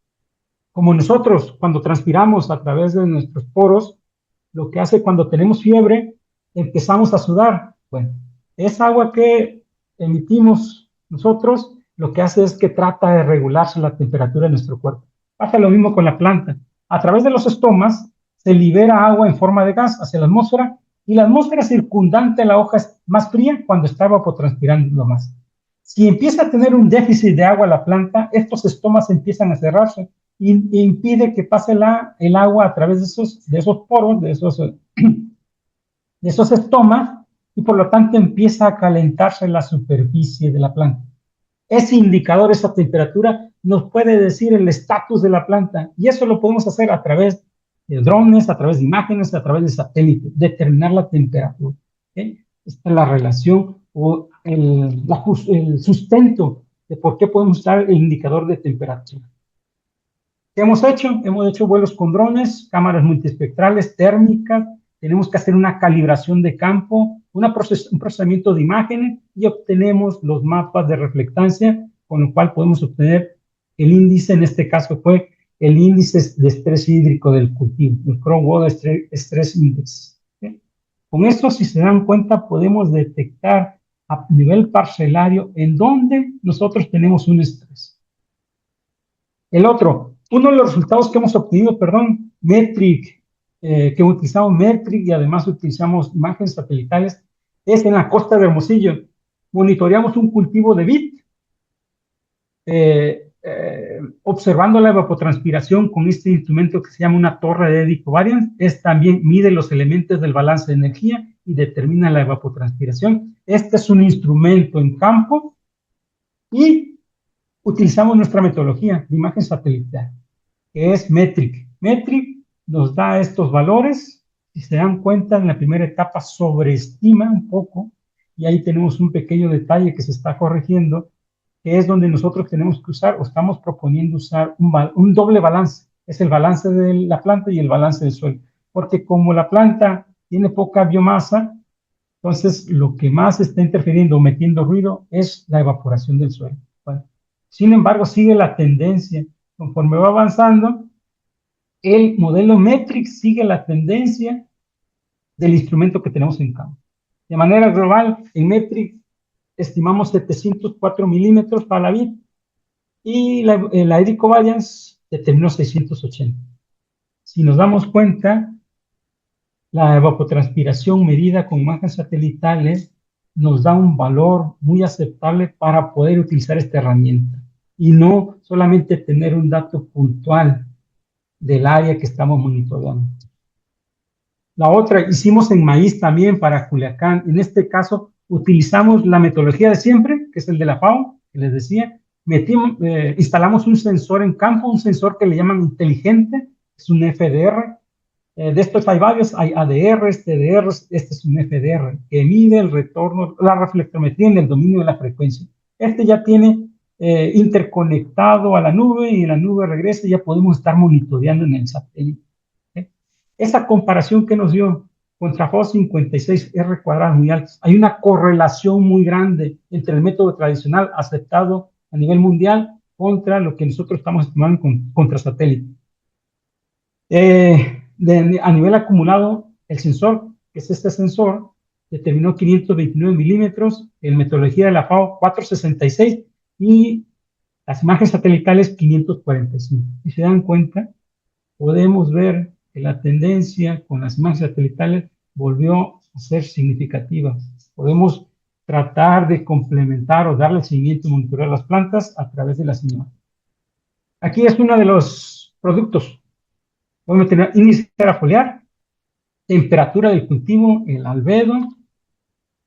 como nosotros cuando transpiramos a través de nuestros poros, lo que hace cuando tenemos fiebre, empezamos a sudar. Bueno, esa agua que emitimos nosotros, lo que hace es que trata de regularse la temperatura de nuestro cuerpo. Pasa lo mismo con la planta. A través de los estomas se libera agua en forma de gas hacia la atmósfera y la atmósfera circundante a la hoja es más fría cuando está evapotranspirando más. Si empieza a tener un déficit de agua la planta, estos estomas empiezan a cerrarse y impide que pase el agua a través de esos poros, de esos estomas, y por lo tanto empieza a calentarse la superficie de la planta. Ese indicador, esa temperatura, nos puede decir el estatus de la planta, y eso lo podemos hacer a través de drones, a través de imágenes, a través de satélites, determinar la temperatura. ¿Okay? Esta es la relación o el sustento de por qué podemos usar el indicador de temperatura. ¿Qué hemos hecho? Hemos hecho vuelos con drones, cámaras multiespectrales, térmicas. Tenemos que hacer una calibración de campo, un procesamiento de imágenes y obtenemos los mapas de reflectancia, con lo cual podemos obtener el índice, en este caso fue el índice de estrés hídrico del cultivo, el Chrome Water Stress Index. ¿Okay? Con esto, si se dan cuenta, podemos detectar a nivel parcelario en dónde nosotros tenemos un estrés. Uno de los resultados que hemos obtenido, Metric, que utilizamos Metric y además utilizamos imágenes satelitales, es en la costa de Hermosillo. Monitoreamos un cultivo de vid, observando la evapotranspiración con este instrumento que se llama una torre de Eddy covariance. También mide los elementos del balance de energía y determina la evapotranspiración. Este es un instrumento en campo y utilizamos nuestra metodología de imagen satelital, que es Metric. Metric nos da estos valores. Si se dan cuenta, en la primera etapa sobreestima un poco, y ahí tenemos un pequeño detalle que se está corrigiendo, que es donde nosotros tenemos que usar, o estamos proponiendo usar un doble balance. Es el balance de la planta y el balance del suelo. Porque como la planta tiene poca biomasa, entonces lo que más está interfiriendo o metiendo ruido es la evaporación del suelo. Bueno, sin embargo, sigue la tendencia. Conforme va avanzando, el modelo Metric sigue la tendencia del instrumento que tenemos en campo. De manera global, en Metric estimamos 704 milímetros para la vid y la Eddy covariance determinó 680. Si nos damos cuenta, la evapotranspiración medida con imágenes satelitales nos da un valor muy aceptable para poder utilizar esta herramienta. y no solamente tener un dato puntual del área que estamos monitoreando. La otra, hicimos en maíz también para Culiacán. En este caso, utilizamos la metodología de siempre, que es el de la FAO, que les decía. Instalamos un sensor en campo, un sensor que le llaman inteligente, es un FDR. De estos hay varios, hay ADRs, TDRs, este es un FDR, que mide el retorno, la reflectometría en el dominio de la frecuencia. Este ya tiene interconectado a la nube y la nube regresa y ya podemos estar monitoreando en el satélite. Esa comparación que nos dio contra FOS 56 R cuadrados muy altos, hay una correlación muy grande entre el método tradicional aceptado a nivel mundial contra lo que nosotros estamos estimando contra satélite. A nivel acumulado, el sensor, que es este sensor, determinó 529 milímetros, en metodología de la FAO 466 y las imágenes satelitales 545. Si se dan cuenta, podemos ver que la tendencia con las imágenes satelitales volvió a ser significativa. Podemos tratar de complementar o darle seguimiento y monitorear las plantas a través de las imágenes. Aquí es uno de los productos. Podemos tener índice foliar, temperatura del cultivo, el albedo,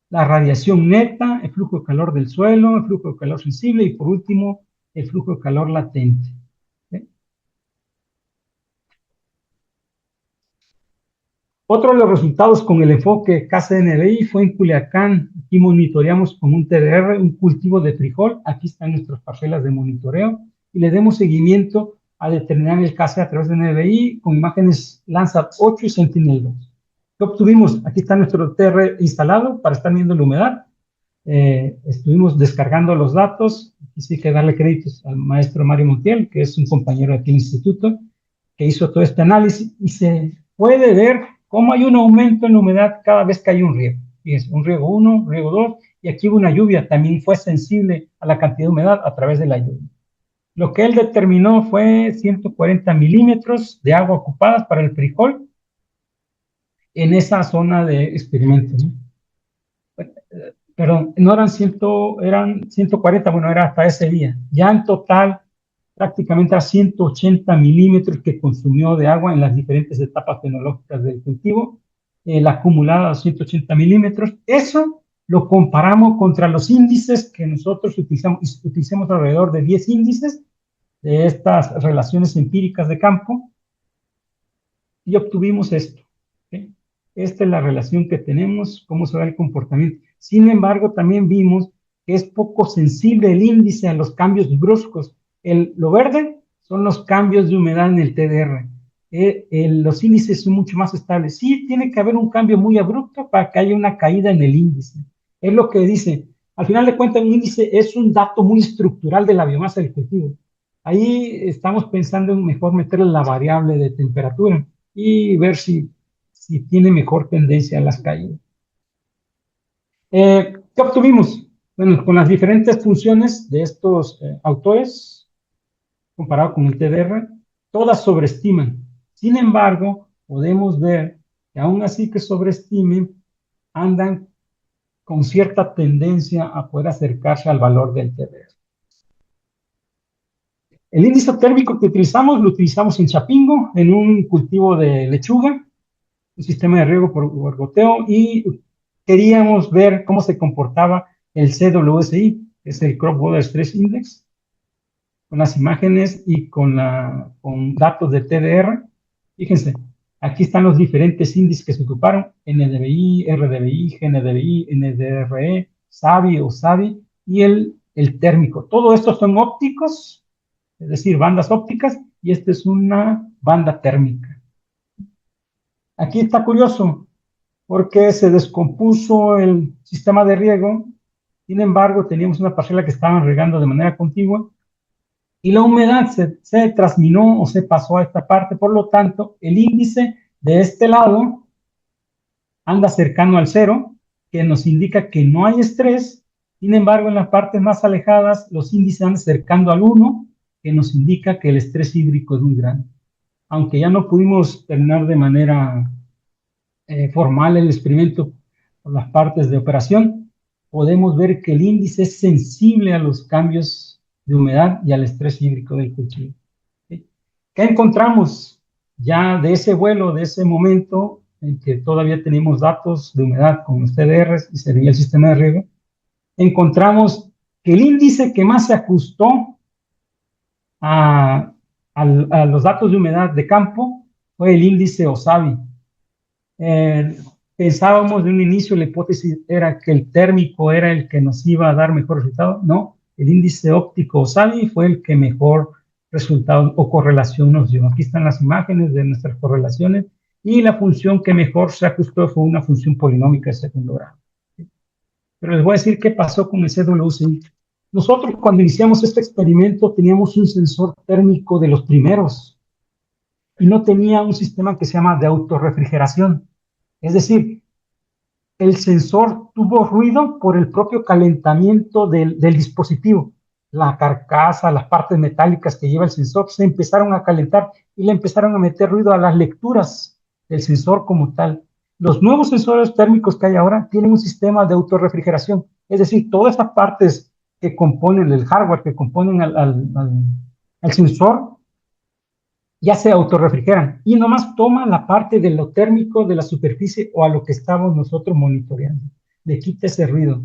la radiación neta, el flujo de calor del suelo, el flujo de calor sensible y por último, el flujo de calor latente. ¿Sí? Otro de los resultados con el enfoque KCNBI fue en Culiacán. Aquí monitoreamos con un TDR un cultivo de frijol. Aquí están nuestras parcelas de monitoreo y le demos seguimiento a determinar el KC a través de NBI con imágenes Landsat 8 y Sentinel-2. ¿Qué obtuvimos? Aquí está nuestro TR instalado para estar viendo la humedad. Estuvimos descargando los datos. Aquí sí hay que darle créditos al maestro Mario Montiel, que es un compañero de aquí en el instituto, que hizo todo este análisis y se puede ver cómo hay un aumento en la humedad cada vez que hay un riego. Fíjense, un riego 1, riego 2, y aquí hubo una lluvia, también fue sensible a la cantidad de humedad a través de la lluvia. Lo que él determinó fue 140 milímetros de agua ocupadas para el frijol en esa zona de experimento, ¿no? Perdón, no eran 100, eran 140, bueno, era hasta ese día. Ya en total, prácticamente a 180 milímetros que consumió de agua en las diferentes etapas tecnológicas del cultivo, la acumulada a 180 milímetros. Eso lo comparamos contra los índices que nosotros utilizamos alrededor de 10 índices de estas relaciones empíricas de campo y obtuvimos esto. ¿Sí? Esta es la relación que tenemos, cómo se va el comportamiento. Sin embargo, también vimos que es poco sensible el índice a los cambios bruscos. Lo verde son los cambios de humedad en el TDR. Los índices son mucho más estables. Sí, tiene que haber un cambio muy abrupto para que haya una caída en el índice. Es lo que dice. Al final de cuentas, un índice es un dato muy estructural de la biomasa del cultivo. Ahí estamos pensando en mejor meterle la variable de temperatura y ver si tiene mejor tendencia a las caídas. ¿Qué obtuvimos? Bueno, con las diferentes funciones de estos autores, comparado con el TDR, todas sobreestiman. Sin embargo, podemos ver que aún así que sobreestimen, andan con cierta tendencia a poder acercarse al valor del TDR. El índice térmico que utilizamos, lo utilizamos en Chapingo, en un cultivo de lechuga, un sistema de riego por goteo, y queríamos ver cómo se comportaba el CWSI, que es el Crop Water Stress Index, con las imágenes y con datos de TDR. Fíjense, aquí están los diferentes índices que se ocuparon: NDVI, RDVI, GNDVI, NDRE, SAVI o SAVI, y el térmico. Todo esto son ópticos, es decir, bandas ópticas, y esta es una banda térmica. Aquí está curioso, porque se descompuso el sistema de riego. Sin embargo, teníamos una parcela que estaban regando de manera continua y la humedad se transminó o se pasó a esta parte. Por lo tanto, el índice de este lado anda cercano al 0, que nos indica que no hay estrés. Sin embargo, en las partes más alejadas, los índices andan cercando al 1, que nos indica que el estrés hídrico es muy grande. Aunque ya no pudimos terminar de manera formal el experimento por las partes de operación, podemos ver que el índice es sensible a los cambios de humedad y al estrés hídrico del cultivo. ¿Sí? ¿Qué encontramos ya de ese vuelo, de ese momento en que todavía tenemos datos de humedad con los TDRs y se veía el sistema de riego? Encontramos que el índice que más se ajustó a los datos de humedad de campo fue el índice OSABI. Pensábamos de un inicio, la hipótesis era que el térmico era el que nos iba a dar mejor resultado. No, el índice óptico OSABI fue el que mejor resultado o correlación nos dio. Aquí están las imágenes de nuestras correlaciones y la función que mejor se ajustó fue una función polinómica de segundo grado. Pero les voy a decir qué pasó con el CWC. Nosotros cuando iniciamos este experimento teníamos un sensor térmico de los primeros y no tenía un sistema que se llama de autorrefrigeración. Es decir, el sensor tuvo ruido por el propio calentamiento del dispositivo. La carcasa, las partes metálicas que lleva el sensor se empezaron a calentar y le empezaron a meter ruido a las lecturas del sensor como tal. Los nuevos sensores térmicos que hay ahora tienen un sistema de autorrefrigeración, es decir, todas estas partes que componen el hardware, que componen al sensor, ya se autorrefrigeran y nomás toma la parte de lo térmico de la superficie o a lo que estamos nosotros monitoreando. Le quita ese ruido.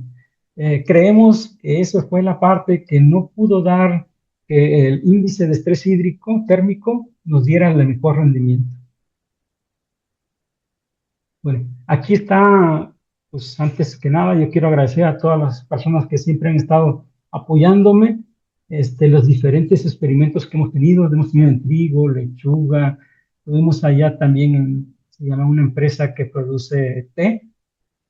Creemos que eso fue la parte que no pudo dar que el índice de estrés hídrico térmico nos diera el mejor rendimiento. Bueno, aquí está, pues antes que nada, yo quiero agradecer a todas las personas que siempre han estado apoyándome. Los diferentes experimentos que hemos tenido en trigo, lechuga, tuvimos allá también, se llama una empresa que produce té,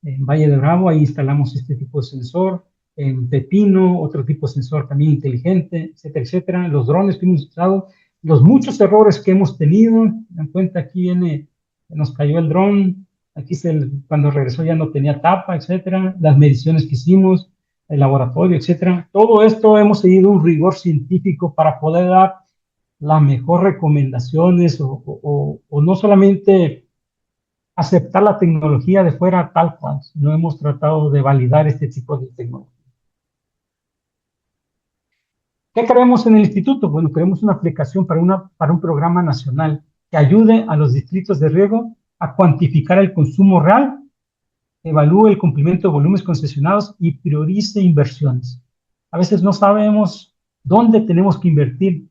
en Valle de Bravo, ahí instalamos este tipo de sensor, en pepino, otro tipo de sensor también inteligente, etcétera, etcétera, los drones que hemos usado, los muchos errores que hemos tenido, en cuenta aquí viene, nos cayó el dron, aquí cuando regresó ya no tenía tapa, etcétera, las mediciones que hicimos, el laboratorio, etcétera. Todo esto hemos seguido un rigor científico para poder dar las mejores recomendaciones o no solamente aceptar la tecnología de fuera tal cual, sino hemos tratado de validar este tipo de tecnología. ¿Qué creemos en el instituto? Bueno, creemos una aplicación para un programa nacional que ayude a los distritos de riego a cuantificar el consumo real, evalúe el cumplimiento de volúmenes concesionados y priorice inversiones. A veces no sabemos dónde tenemos que invertir.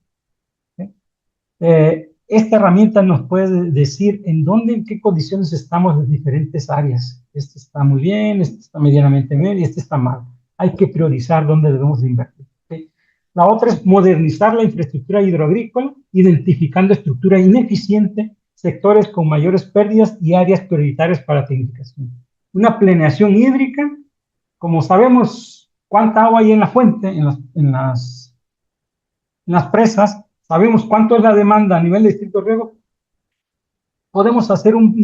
Esta herramienta nos puede decir en qué condiciones estamos en diferentes áreas. Este está muy bien, este está medianamente bien y este está mal. Hay que priorizar dónde debemos de invertir. ¿Okay? La otra es modernizar la infraestructura hidroagrícola, identificando estructura ineficiente, sectores con mayores pérdidas y áreas prioritarias para tecnificación. Una planeación hídrica, como sabemos cuánta agua hay en la fuente, en las presas, sabemos cuánto es la demanda a nivel de distrito de riego, podemos hacer un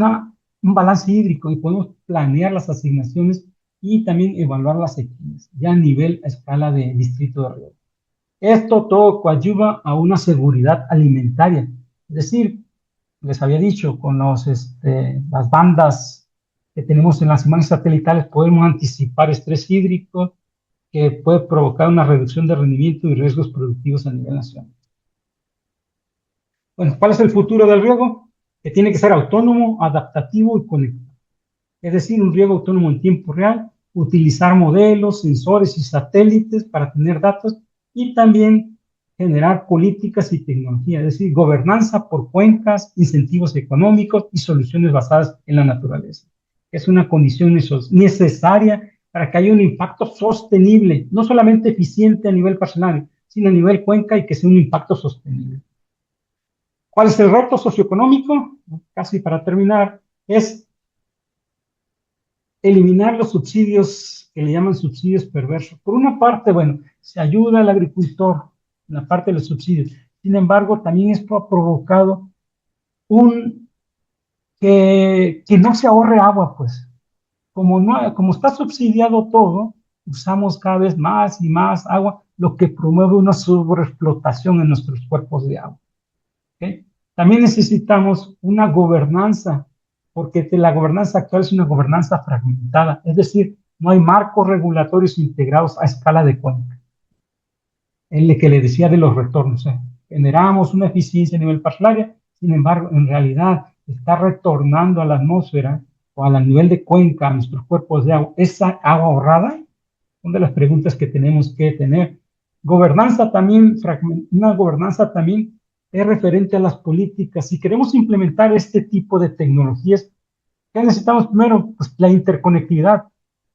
balance hídrico y podemos planear las asignaciones y también evaluar las sequías, ya a escala de distrito de riego. Esto todo coadyuva a una seguridad alimentaria, es decir, les había dicho, con las bandas que tenemos en las imágenes satelitales podemos anticipar estrés hídrico que puede provocar una reducción de rendimiento y riesgos productivos a nivel nacional. Bueno, ¿cuál es el futuro del riego? Que tiene que ser autónomo, adaptativo y conectado. Es decir, un riego autónomo en tiempo real, utilizar modelos, sensores y satélites para tener datos y también generar políticas y tecnología, es decir, gobernanza por cuencas, incentivos económicos y soluciones basadas en la naturaleza. Es una condición necesaria para que haya un impacto sostenible, no solamente eficiente a nivel personal, sino a nivel cuenca y que sea un impacto sostenible. ¿Cuál es el reto socioeconómico? Casi para terminar, es eliminar los subsidios que le llaman subsidios perversos. Por una parte, bueno, se ayuda al agricultor en la parte de los subsidios. Sin embargo, también esto ha provocado que no se ahorre agua, pues. Como está subsidiado todo, usamos cada vez más y más agua, lo que promueve una sobreexplotación en nuestros cuerpos de agua. ¿Okay? También necesitamos una gobernanza, porque la gobernanza actual es una gobernanza fragmentada, es decir, no hay marcos regulatorios integrados a escala de cuenca. el que le decía de los retornos. Generamos una eficiencia a nivel parcelaria, sin embargo, en realidad está retornando a la atmósfera o al nivel de cuenca, a nuestros cuerpos de agua, esa agua ahorrada. Son de las preguntas que tenemos que tener. Gobernanza también, una gobernanza también es referente a las políticas. Si queremos implementar este tipo de tecnologías, ¿qué necesitamos primero? Pues la interconectividad.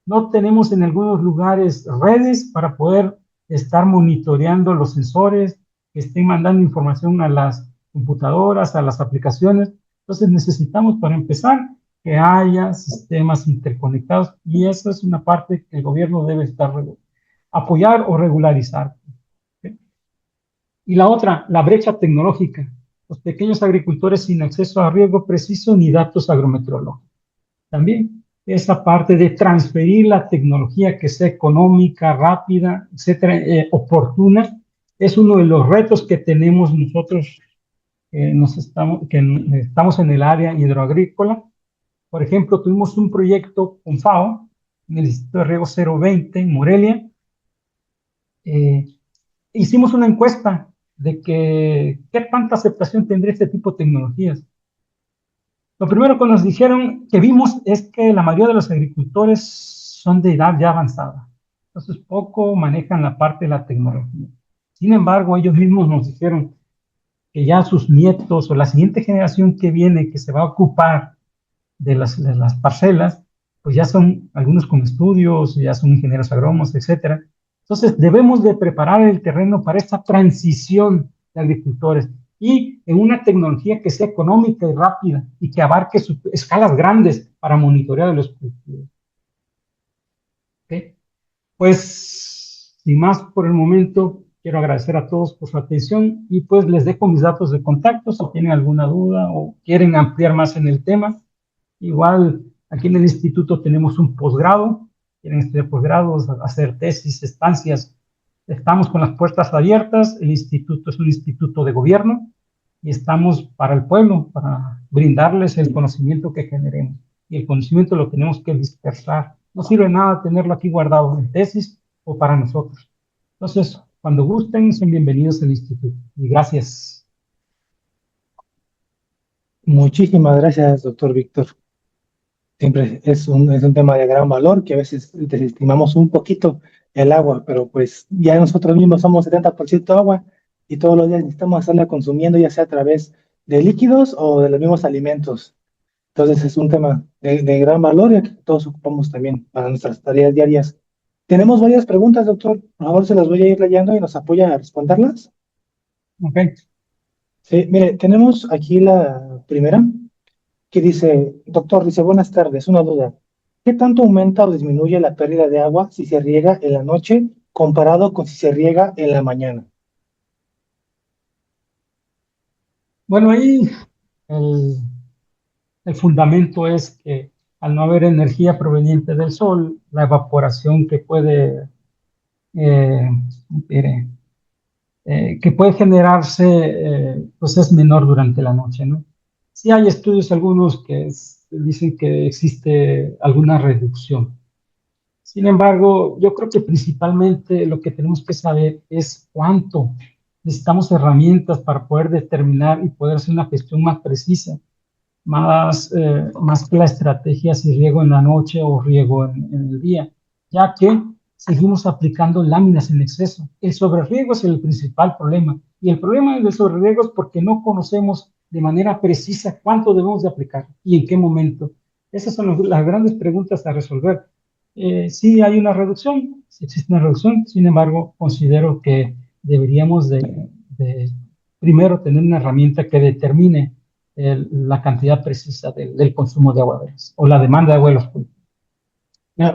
No tenemos en algunos lugares redes para poder estar monitoreando los sensores, que estén mandando información a las computadoras, a las aplicaciones. Entonces necesitamos, para empezar, que haya sistemas interconectados y esa es una parte que el gobierno debe estar apoyar o regularizar. ¿Okay? Y la otra, la brecha tecnológica. Los pequeños agricultores sin acceso a riego preciso ni datos agrometeorológicos. También esa parte de transferir la tecnología que sea económica, rápida, etcétera, oportuna, es uno de los retos que tenemos nosotros que estamos en el área hidroagrícola. Por ejemplo, tuvimos un proyecto con FAO, en el Instituto de Riego 020 en Morelia. Hicimos una encuesta de qué tanta aceptación tendría este tipo de tecnologías. Lo primero que nos dijeron, que vimos, es que la mayoría de los agricultores son de edad ya avanzada. Entonces, poco manejan la parte de la tecnología. Sin embargo, ellos mismos nos dijeron que ya sus nietos o la siguiente generación que viene, que se va a ocupar de las parcelas, pues ya son algunos con estudios, ya son ingenieros agrónomos, etcétera. Entonces, debemos de preparar el terreno para esta transición de agricultores y en una tecnología que sea económica y rápida y que abarque escalas grandes para monitorear los cultivos. ¿Okay? Pues, sin más por el momento, quiero agradecer a todos por su atención y pues les dejo mis datos de contacto si tienen alguna duda o quieren ampliar más en el tema. Igual, aquí en el instituto tenemos un posgrado, quieren estudiar posgrados, hacer tesis, estancias, estamos con las puertas abiertas, el instituto es un instituto de gobierno y estamos para el pueblo, para brindarles el conocimiento que generemos. Y el conocimiento lo tenemos que dispersar. No sirve nada tenerlo aquí guardado en tesis o para nosotros. Entonces, cuando gusten, son bienvenidos al instituto. Y gracias. Muchísimas gracias, doctor Víctor. Siempre es un tema de gran valor que a veces desestimamos un poquito el agua, pero pues ya nosotros mismos somos 70% agua y todos los días necesitamos estarla consumiendo, ya sea a través de líquidos o de los mismos alimentos. Entonces es un tema de gran valor y que todos ocupamos también para nuestras tareas diarias. Tenemos varias preguntas, doctor. Por favor, se las voy a ir leyendo y nos apoya a responderlas. Ok. Sí, mire, tenemos aquí la primera, que dice, doctor, dice, buenas tardes, una duda. ¿Qué tanto aumenta o disminuye la pérdida de agua si se riega en la noche comparado con si se riega en la mañana? Bueno, ahí el, el fundamento es que al no haber energía proveniente del sol, la evaporación eh, que puede generarse, pues es menor durante la noche, ¿no? Sí hay estudios algunos que dicen que existe alguna reducción. Sin embargo, yo creo que principalmente lo que tenemos que saber es cuánto necesitamos herramientas para poder determinar y poder hacer una gestión más precisa, más que la estrategia si riego en la noche o riego en el día, ya que seguimos aplicando láminas en exceso. El sobreriego es el principal problema. Y el problema del sobreriego es porque no conocemos de manera precisa cuánto debemos de aplicar y en qué momento. Esas son las grandes preguntas a resolver. Sí hay una reducción, sí existe una reducción, sin embargo, considero que deberíamos de primero tener una herramienta que determine la cantidad precisa del consumo de agua o la demanda de agua de los cultivos.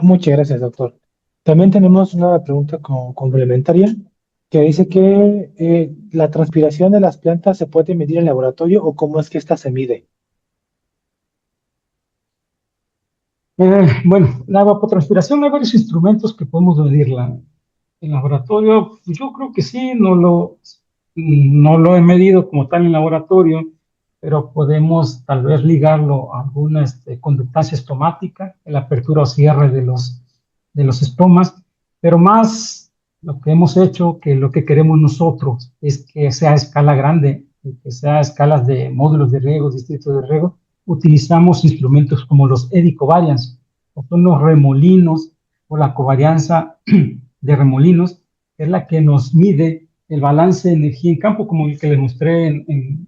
Muchas gracias, doctor. También tenemos una pregunta complementaria que dice que la transpiración de las plantas se puede medir en laboratorio o cómo es que esta se mide. Bueno, la evapotranspiración, hay varios instrumentos que podemos medirla. En laboratorio, yo creo que sí, no lo he medido como tal en laboratorio, pero podemos tal vez ligarlo a alguna conductancia estomática, la apertura o cierre de los estomas, pero más lo que hemos hecho, que lo que queremos nosotros es que sea a escala grande, que sea a escalas de módulos de riego, distritos de riego. Utilizamos instrumentos como los eddy covariance, o son los remolinos o la covarianza de remolinos, que es la que nos mide el balance de energía en campo, como el que les mostré en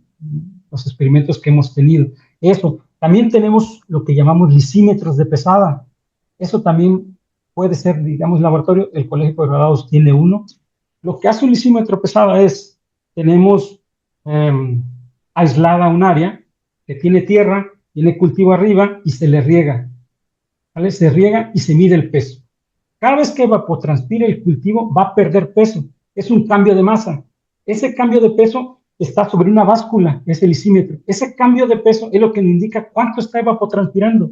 los experimentos que hemos tenido. Eso. También tenemos lo que llamamos lisímetros de pesada. Eso también puede ser, digamos, laboratorio. El Colegio de Posgraduados tiene uno. Lo que hace un lisímetro pesada es, tenemos aislada un área que tiene tierra, tiene cultivo arriba y se le riega, ¿vale? Se riega y se mide el peso. Cada vez que evapotranspira el cultivo va a perder peso. Es un cambio de masa. Ese cambio de peso está sobre una báscula, es el lisímetro. Ese cambio de peso es lo que nos indica cuánto está evapotranspirando.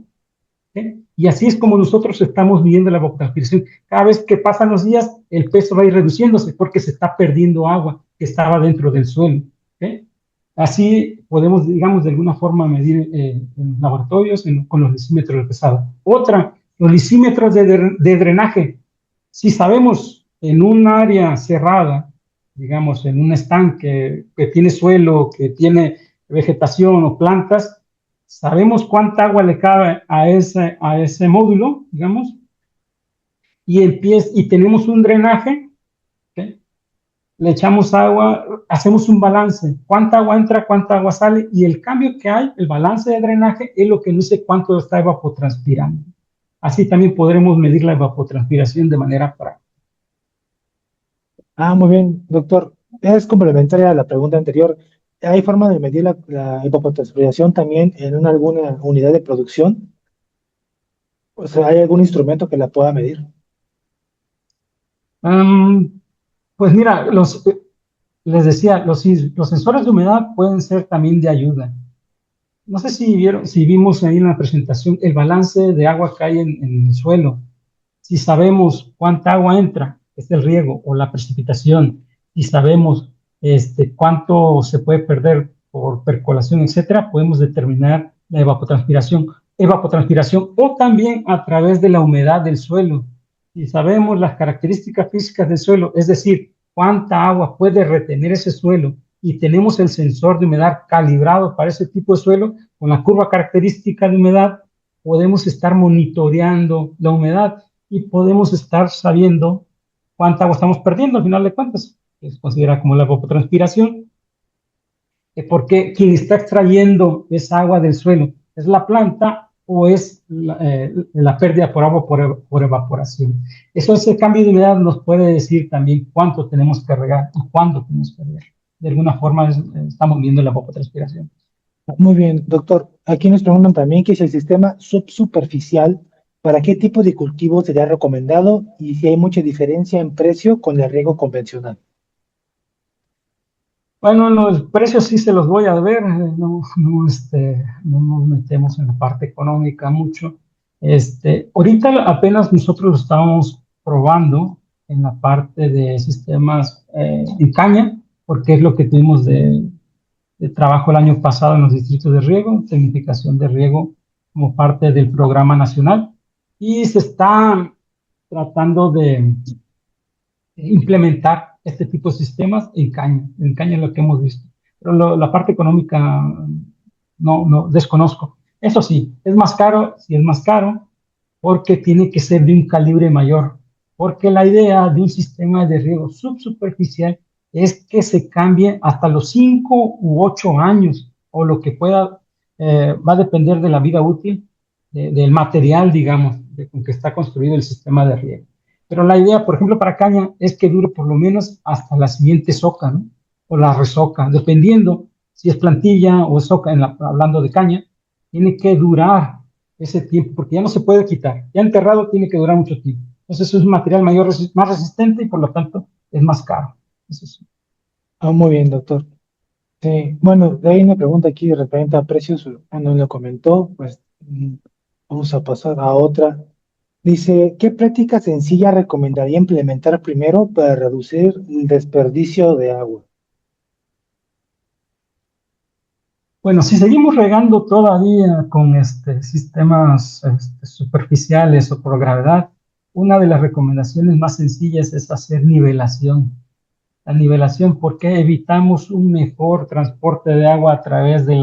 Y así es como nosotros estamos midiendo la evapotranspiración. Cada vez que pasan los días, el peso va a ir reduciéndose porque se está perdiendo agua que estaba dentro del suelo. ¿Okay? Así podemos, digamos, de alguna forma medir en laboratorios con los lisímetros de pesada. Otra, los lisímetros de drenaje. Si sabemos en un área cerrada, digamos, en un estanque que tiene suelo, que tiene vegetación o plantas, sabemos cuánta agua le cabe a ese módulo, digamos, y tenemos un drenaje, ¿okay? Le echamos agua, hacemos un balance, cuánta agua entra, cuánta agua sale, y el cambio que hay, el balance de drenaje, es lo que nos dice cuánto está evapotranspirando. Así también podremos medir la evapotranspiración de manera práctica. Muy bien, doctor. Es complementaria a la pregunta anterior. ¿Hay forma de medir la evapotranspiración también en alguna unidad de producción? O sea, ¿hay algún instrumento que la pueda medir? Pues mira, les decía, los sensores de humedad pueden ser también de ayuda. No sé si vimos ahí en la presentación el balance de agua que hay en el suelo. Si sabemos cuánta agua entra, es el riego o la precipitación, y sabemos cuánto se puede perder por percolación, etcétera, podemos determinar la evapotranspiración o también a través de la humedad del suelo. Si sabemos las características físicas del suelo, es decir, cuánta agua puede retener ese suelo, y tenemos el sensor de humedad calibrado para ese tipo de suelo, con la curva característica de humedad, podemos estar monitoreando la humedad y podemos estar sabiendo cuánta agua estamos perdiendo al final de cuentas, que se considera como la evapotranspiración, porque quien está extrayendo esa agua del suelo es la planta o es la pérdida por agua por evaporación. Eso, ese cambio de humedad nos puede decir también cuánto tenemos que regar y cuándo tenemos que regar. De alguna forma estamos viendo la evapotranspiración. Muy bien, doctor. Aquí nos preguntan también qué es el sistema subsuperficial, para qué tipo de cultivo sería recomendado y si hay mucha diferencia en precio con el riego convencional. Bueno, los precios sí se los voy a ver, no nos metemos en la parte económica mucho. Ahorita apenas nosotros lo estamos probando en la parte de sistemas en caña, porque es lo que tuvimos de trabajo el año pasado en los distritos de riego, tecnificación de riego como parte del programa nacional, y se está tratando de implementar este tipo de sistemas en caña. En caña es lo que hemos visto. Pero la parte económica no desconozco. Eso sí, es más caro, sí es más caro, porque tiene que ser de un calibre mayor. Porque la idea de un sistema de riego subsuperficial es que se cambie hasta los 5 u 8 años, o lo que pueda, va a depender de la vida útil del material, digamos, con que está construido el sistema de riego. Pero la idea, por ejemplo, para caña es que dure por lo menos hasta la siguiente soca, ¿no? O la resoca, dependiendo si es plantilla o es soca, hablando de caña, tiene que durar ese tiempo, porque ya no se puede quitar. Ya enterrado tiene que durar mucho tiempo. Entonces es un material más resistente y por lo tanto es más caro. Eso sí. Muy bien, doctor. Sí, bueno, de ahí una pregunta aquí referente a precios, uno lo comentó, pues vamos a pasar a otra. Dice, ¿qué práctica sencilla recomendaría implementar primero para reducir el desperdicio de agua? Bueno, si seguimos regando todavía con sistemas superficiales o por gravedad, una de las recomendaciones más sencillas es hacer nivelación. La nivelación, porque evitamos un mejor transporte de agua a través de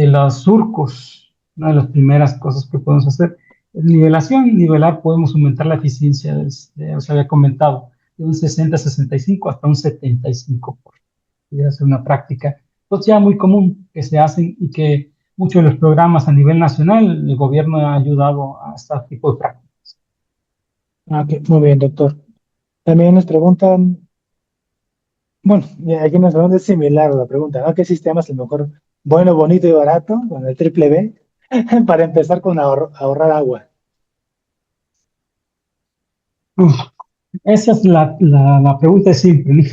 los surcos. Una de las primeras cosas que podemos hacer es nivelación. Nivelar, podemos aumentar la eficiencia, os había comentado, de un 60-65 hasta un 75%. Pudiera ser una práctica, pues ya muy común que se hacen y que muchos de los programas a nivel nacional, el gobierno ha ayudado a este tipo de prácticas. Ok, muy bien, doctor. También nos preguntan, bueno, aquí nos preguntan, es similar a la pregunta, ¿no? ¿Qué sistema es el mejor, bueno, bonito y barato, con el triple B, para empezar con ahorrar agua? Uf, esa es la pregunta es simple, ¿no?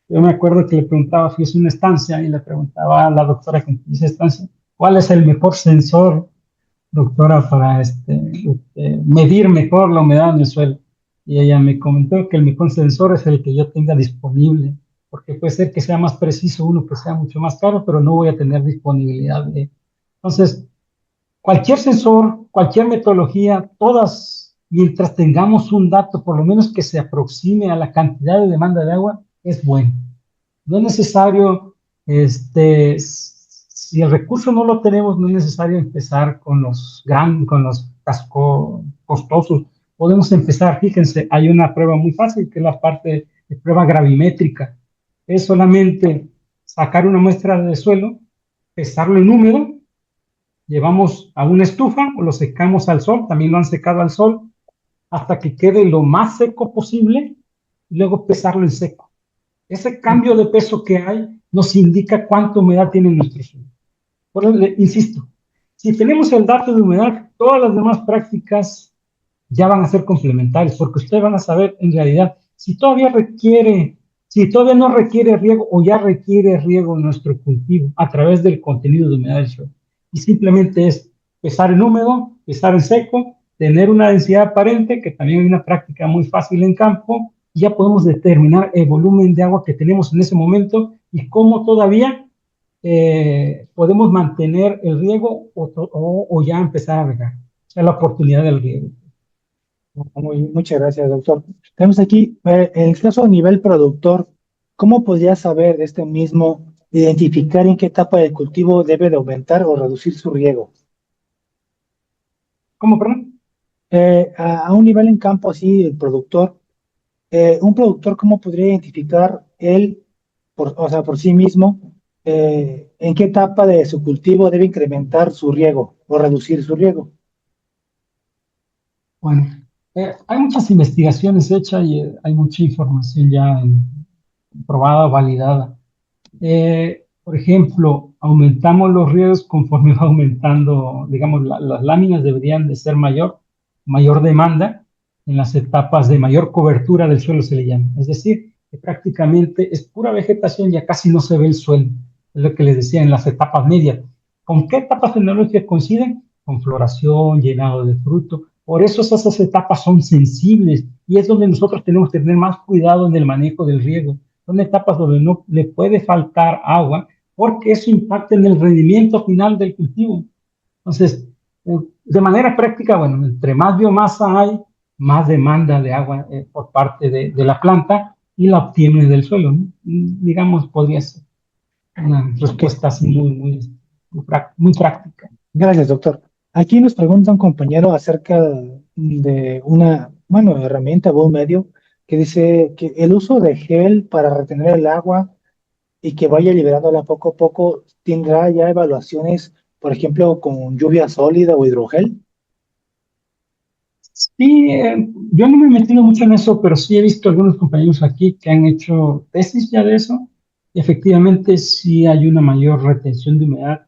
Yo me acuerdo que le preguntaba, fui a una estancia y le preguntaba a la doctora que hizo estancia, ¿cuál es el mejor sensor, doctora, para medir mejor la humedad en el suelo? Y ella me comentó que el mejor sensor es el que yo tenga disponible, porque puede ser que sea más preciso uno que sea mucho más caro, pero no voy a tener disponibilidad de. Entonces, cualquier sensor, cualquier metodología, todas, mientras tengamos un dato, por lo menos que se aproxime a la cantidad de demanda de agua, es bueno. No es necesario, si el recurso no lo tenemos, no es necesario empezar con con los costosos. Podemos empezar, fíjense, hay una prueba muy fácil que es la parte de prueba gravimétrica. Es solamente sacar una muestra de suelo, pesarlo en húmedo, llevamos a una estufa o lo secamos al sol, también lo han secado al sol, hasta que quede lo más seco posible, y luego pesarlo en seco. Ese cambio de peso que hay nos indica cuánta humedad tiene nuestro suelo. Por eso, insisto, si tenemos el dato de humedad, todas las demás prácticas ya van a ser complementarias, porque ustedes van a saber en realidad si todavía no requiere riego o ya requiere riego en nuestro cultivo a través del contenido de humedad del suelo. Y simplemente es pesar en húmedo, pesar en seco, tener una densidad aparente, que también hay una práctica muy fácil en campo, y ya podemos determinar el volumen de agua que tenemos en ese momento y cómo todavía podemos mantener el riego o ya empezar a regar. O sea, la oportunidad del riego. Muchas gracias, doctor. Tenemos aquí, en el caso a nivel productor, ¿cómo podría saber de este mismo, identificar en qué etapa del cultivo debe de aumentar o reducir su riego? ¿Cómo, perdón? A un nivel en campo así, el productor, un productor, ¿cómo podría identificar él, o sea, por sí mismo, en qué etapa de su cultivo debe incrementar su riego o reducir su riego? Bueno, hay muchas investigaciones hechas y hay mucha información ya probada, validada. Por ejemplo, aumentamos los riesgos conforme va aumentando, digamos, las láminas deberían de ser mayor demanda en las etapas de mayor cobertura del suelo se le llama. Es decir, que prácticamente es pura vegetación, ya casi no se ve el suelo. Es lo que les decía en las etapas medias. ¿Con qué etapas fenológicas coinciden? Con floración, llenado de fruto. Por eso esas etapas son sensibles y es donde nosotros tenemos que tener más cuidado en el manejo del riego. Son etapas donde no le puede faltar agua porque eso impacta en el rendimiento final del cultivo. Entonces, de manera práctica, bueno, entre más biomasa hay, más demanda de agua por parte de la planta y la obtiene del suelo, ¿no? Digamos, podría ser una respuesta así muy práctica. Gracias, doctor. Aquí nos pregunta un compañero acerca de una, bueno, herramienta o un medio que dice que el uso de gel para retener el agua y que vaya liberándola poco a poco tendrá ya evaluaciones, por ejemplo, con lluvia sólida o hidrogel. Sí, yo no me he metido mucho en eso, pero sí he visto algunos compañeros aquí que han hecho tesis ya de eso. Y efectivamente, sí hay una mayor retención de humedad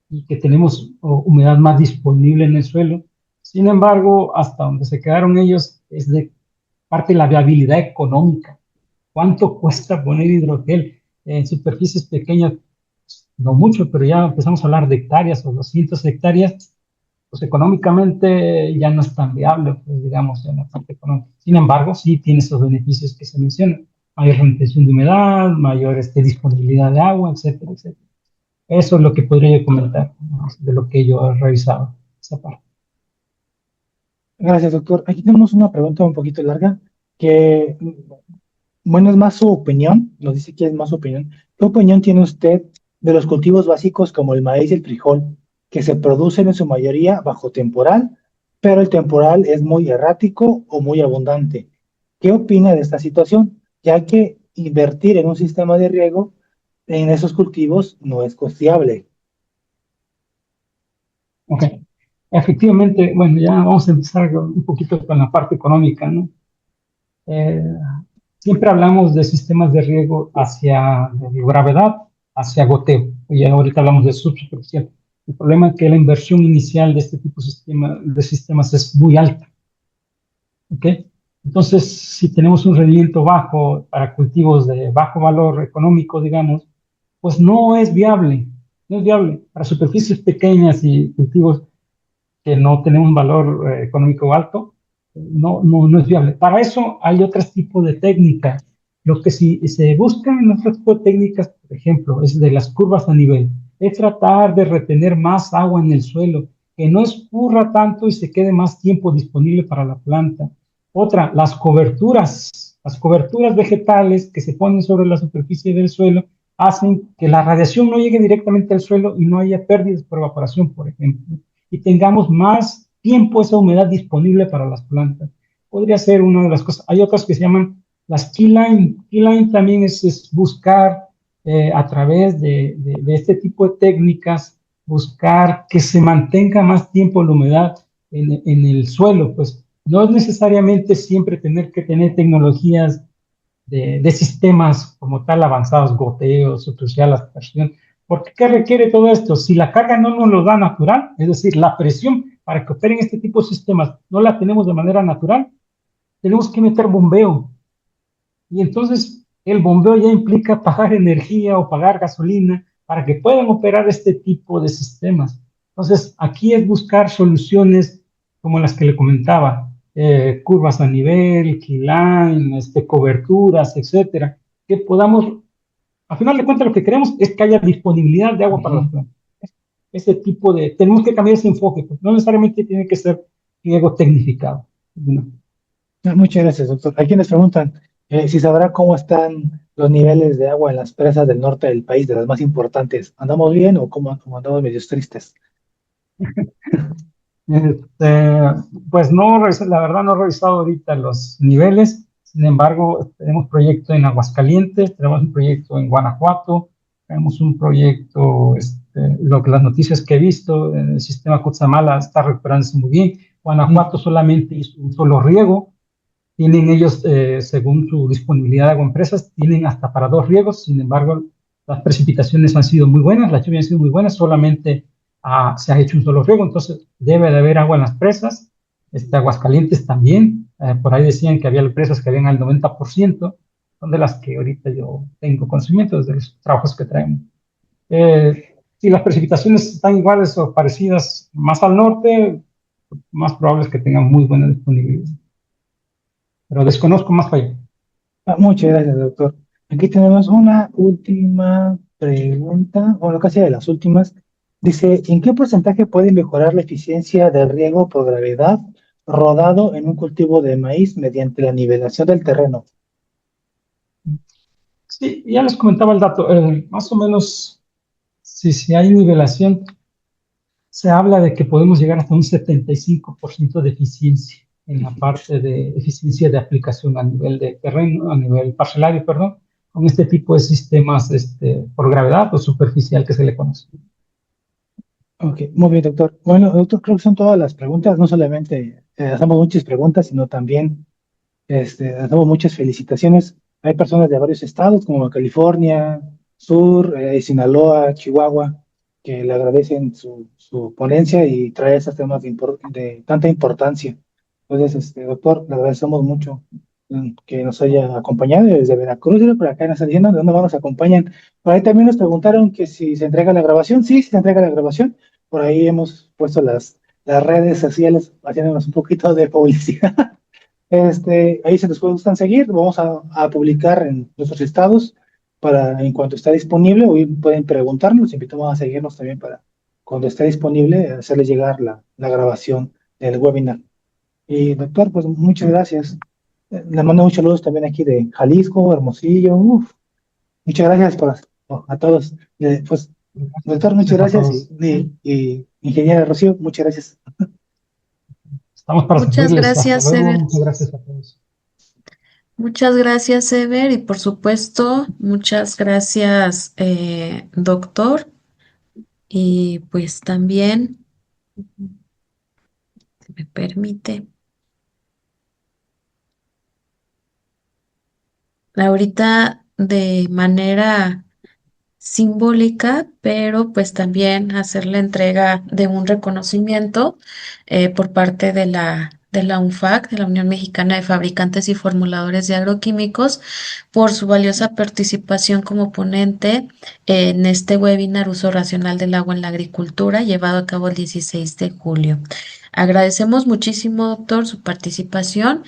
y que tenemos humedad más disponible en el suelo. Sin embargo, hasta donde se quedaron ellos es de parte de la viabilidad económica. ¿Cuánto cuesta poner hidrogel en superficies pequeñas? No mucho, pero ya empezamos a hablar de hectáreas o 200 hectáreas, pues económicamente ya no es tan viable, pues, digamos, en la parte económica. Sin embargo, sí tiene esos beneficios que se mencionan: mayor retención de humedad, mayor disponibilidad de agua, etcétera, etcétera. Eso es lo que podría yo comentar, ¿no?, de lo que yo he revisado, esa parte. Gracias, doctor. Aquí tenemos una pregunta un poquito larga que, bueno, es más su opinión, nos dice que es más su opinión. ¿Qué opinión tiene usted de los cultivos básicos como el maíz y el frijol, que se producen en su mayoría bajo temporal, pero el temporal es muy errático o muy abundante? ¿Qué opina de esta situación? Ya que invertir en un sistema de riego en esos cultivos no es costeable. Ok. Efectivamente, bueno, ya vamos a empezar un poquito con la parte económica, ¿no? Eh, Siempre hablamos de sistemas de riego hacia de gravedad, hacia goteo, y ahorita hablamos de subsuperficial. El problema es que la inversión inicial de este tipo de sistemas es muy alta, ¿ok? Entonces, si tenemos un rendimiento bajo para cultivos de bajo valor económico, digamos, pues no es viable, no es viable. Para superficies pequeñas y cultivos que no tenemos un valor económico alto, no es viable. Para eso hay otros tipos de técnicas. Lo que si se busca en otro tipo de técnicas, por ejemplo, es de las curvas a nivel, es tratar de retener más agua en el suelo, que no escurra tanto y se quede más tiempo disponible para la planta. Otra, las coberturas vegetales que se ponen sobre la superficie del suelo hacen que la radiación no llegue directamente al suelo y no haya pérdidas por evaporación, por ejemplo, y tengamos más tiempo esa humedad disponible para las plantas. Podría ser una de las cosas. Hay otras que se llaman las keyline. Keyline también es buscar a través de este tipo de técnicas, buscar que se mantenga más tiempo la humedad en el suelo. Pues no es necesariamente siempre tener que tener tecnologías de sistemas como tal avanzados, goteos, superficial, aspersión. ¿Por qué requiere todo esto? Si la carga no nos lo da natural, es decir, la presión para que operen este tipo de sistemas no la tenemos de manera natural, tenemos que meter bombeo. Y entonces el bombeo ya implica pagar energía o pagar gasolina para que puedan operar este tipo de sistemas. Entonces, aquí es buscar soluciones como las que le comentaba, curvas a nivel, keyline, coberturas, etcétera, que podamos, a final de cuentas, lo que queremos es que haya disponibilidad de agua para las plantas. Ese tipo de, tenemos que cambiar ese enfoque, pues no necesariamente tiene que ser riego tecnificado. ¿No? Muchas gracias, doctor. Hay quienes preguntan si sabrá cómo están los niveles de agua en las presas del norte del país, de las más importantes. ¿Andamos bien o cómo andamos medios tristes? Este, pues no, la verdad no he revisado ahorita los niveles. Sin embargo, tenemos proyecto en Aguascalientes, tenemos un proyecto en Guanajuato, tenemos un proyecto, las noticias que he visto, el sistema Cutzamala está recuperándose muy bien. Guanajuato solamente hizo un solo riego. Tienen ellos, según su disponibilidad de agua empresas, tienen hasta para 2 riegos. Sin embargo, las precipitaciones han sido muy buenas, las lluvias han sido muy buenas, solamente se ha hecho un solo riego, entonces debe de haber agua en las presas. Aguascalientes también, por ahí decían que había presas que habían al 90%, son de las que ahorita yo tengo conocimiento desde los trabajos que traemos. Si las precipitaciones están iguales o parecidas más al norte, más probable es que tengan muy buena disponibilidad, pero desconozco más para allá. Muchas gracias, doctor. Aquí tenemos una última pregunta, bueno, casi de las últimas. Dice, ¿en qué porcentaje puede mejorar la eficiencia del riego por gravedad rodado en un cultivo de maíz mediante la nivelación del terreno? Sí, ya les comentaba el dato, más o menos, si hay nivelación, se habla de que podemos llegar hasta un 75% de eficiencia en la parte de eficiencia de aplicación a nivel de terreno, a nivel parcelario, perdón, con este tipo de sistemas por gravedad o superficial que se le conoce. Ok, muy bien, doctor. Bueno, doctor, creo que son todas las preguntas. No solamente hacemos muchas preguntas, sino también hacemos muchas felicitaciones. Hay personas de varios estados, como California, Sur, Sinaloa, Chihuahua, que le agradecen su ponencia y trae esos temas de tanta importancia. Entonces, doctor, le agradecemos mucho que nos haya acompañado desde Veracruz, y por acá nos están diciendo de dónde más nos acompañan. Por ahí también nos preguntaron que si se entrega la grabación. Sí, se entrega la grabación. Por ahí hemos puesto las redes sociales haciéndonos un poquito de publicidad. Ahí se nos gustan seguir, vamos a publicar en nuestros estados para en cuanto esté disponible, o pueden preguntarnos, invitamos a seguirnos también para cuando esté disponible hacerles llegar la grabación del webinar. Y doctor, pues muchas gracias. Le mando muchos saludos también aquí de Jalisco, Hermosillo. Uf, muchas gracias a todos. Pues, doctor, muchas Gracias a gracias. todos. Y ingeniera Rocío, muchas gracias. Estamos para Muchas servirles. Hasta gracias, luego. Ever. Muchas gracias a todos. Muchas gracias, Ever. Y por supuesto, muchas gracias, doctor. Y pues también, si me permite, ahorita de manera simbólica, pero pues también hacer la entrega de un reconocimiento por parte de la UNFAC, de la Unión Mexicana de Fabricantes y Formuladores de Agroquímicos, por su valiosa participación como ponente en este webinar Uso Racional del Agua en la Agricultura, llevado a cabo el 16 de julio. Agradecemos muchísimo, doctor, su participación,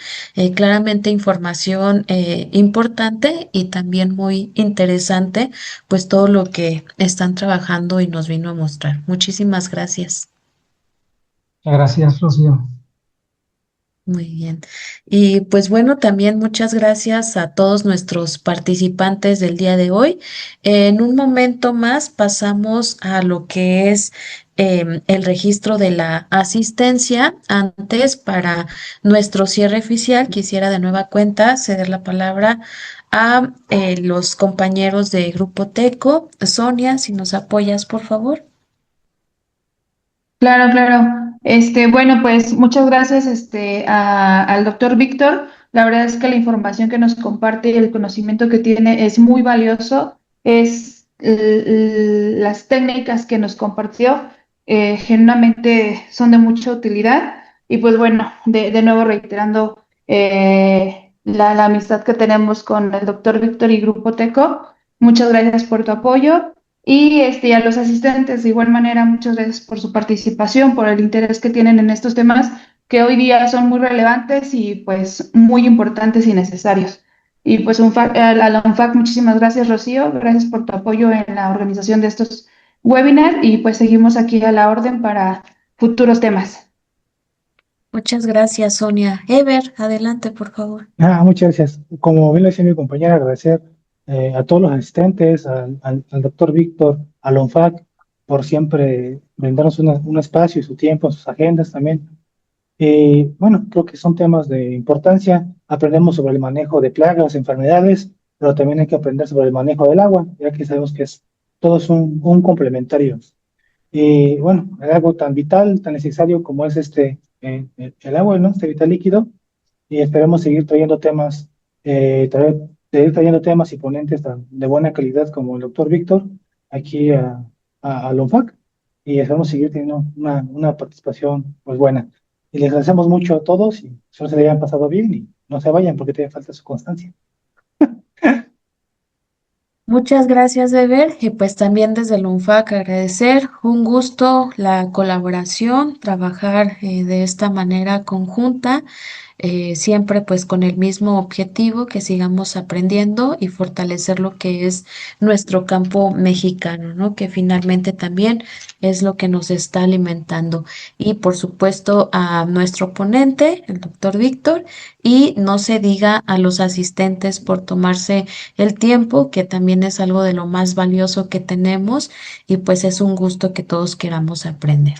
claramente información importante y también muy interesante, pues todo lo que están trabajando y nos vino a mostrar. Muchísimas gracias. Muchas gracias, Rocío. Muy bien. Y pues bueno, también muchas gracias a todos nuestros participantes del día de hoy. En un momento más pasamos a lo que es el registro de la asistencia. Antes, para nuestro cierre oficial, quisiera de nueva cuenta ceder la palabra a los compañeros de Grupo Teco. Sonia, si nos apoyas, por favor. Claro, claro. Bueno, pues muchas gracias, al doctor Víctor. La verdad es que la información que nos comparte y el conocimiento que tiene es muy valioso. Las técnicas que nos compartió, genuinamente son de mucha utilidad. Y pues bueno, de nuevo reiterando la amistad que tenemos con el doctor Víctor y Grupo Teco. Muchas gracias por tu apoyo. Y a los asistentes, de igual manera, muchas gracias por su participación, por el interés que tienen en estos temas que hoy día son muy relevantes y pues muy importantes y necesarios. Y pues a la UNFAC, muchísimas gracias, Rocío, gracias por tu apoyo en la organización de estos webinars y pues seguimos aquí a la orden para futuros temas. Muchas gracias, Sonia. Ever, adelante, por favor. Muchas gracias. Como bien lo decía mi compañera, agradecer a todos los asistentes, al doctor Víctor, al ONFAC, por siempre brindarnos un espacio y su tiempo, sus agendas también. Bueno, creo que son temas de importancia. Aprendemos sobre el manejo de plagas, enfermedades, pero también hay que aprender sobre el manejo del agua, ya que sabemos que todo es un complementario. Y bueno, algo tan vital, tan necesario como es el agua, ¿no? Este vital líquido. Y esperemos seguir trayendo temas, seguir trayendo temas y ponentes de buena calidad como el doctor Víctor aquí a LONFAC, y esperamos seguir teniendo una participación pues buena. Y les agradecemos mucho a todos y espero se le hayan pasado bien y no se vayan porque tiene falta su constancia. Muchas gracias, Ever. Y pues también desde el UNFAC agradecer, un gusto la colaboración, trabajar de esta manera conjunta, siempre pues con el mismo objetivo, que sigamos aprendiendo y fortalecer lo que es nuestro campo mexicano, ¿no? Que finalmente también es lo que nos está alimentando. Y por supuesto a nuestro ponente, el doctor Víctor, y no se diga a los asistentes por tomarse el tiempo, que también es algo de lo más valioso que tenemos y pues es un gusto que todos queramos aprender.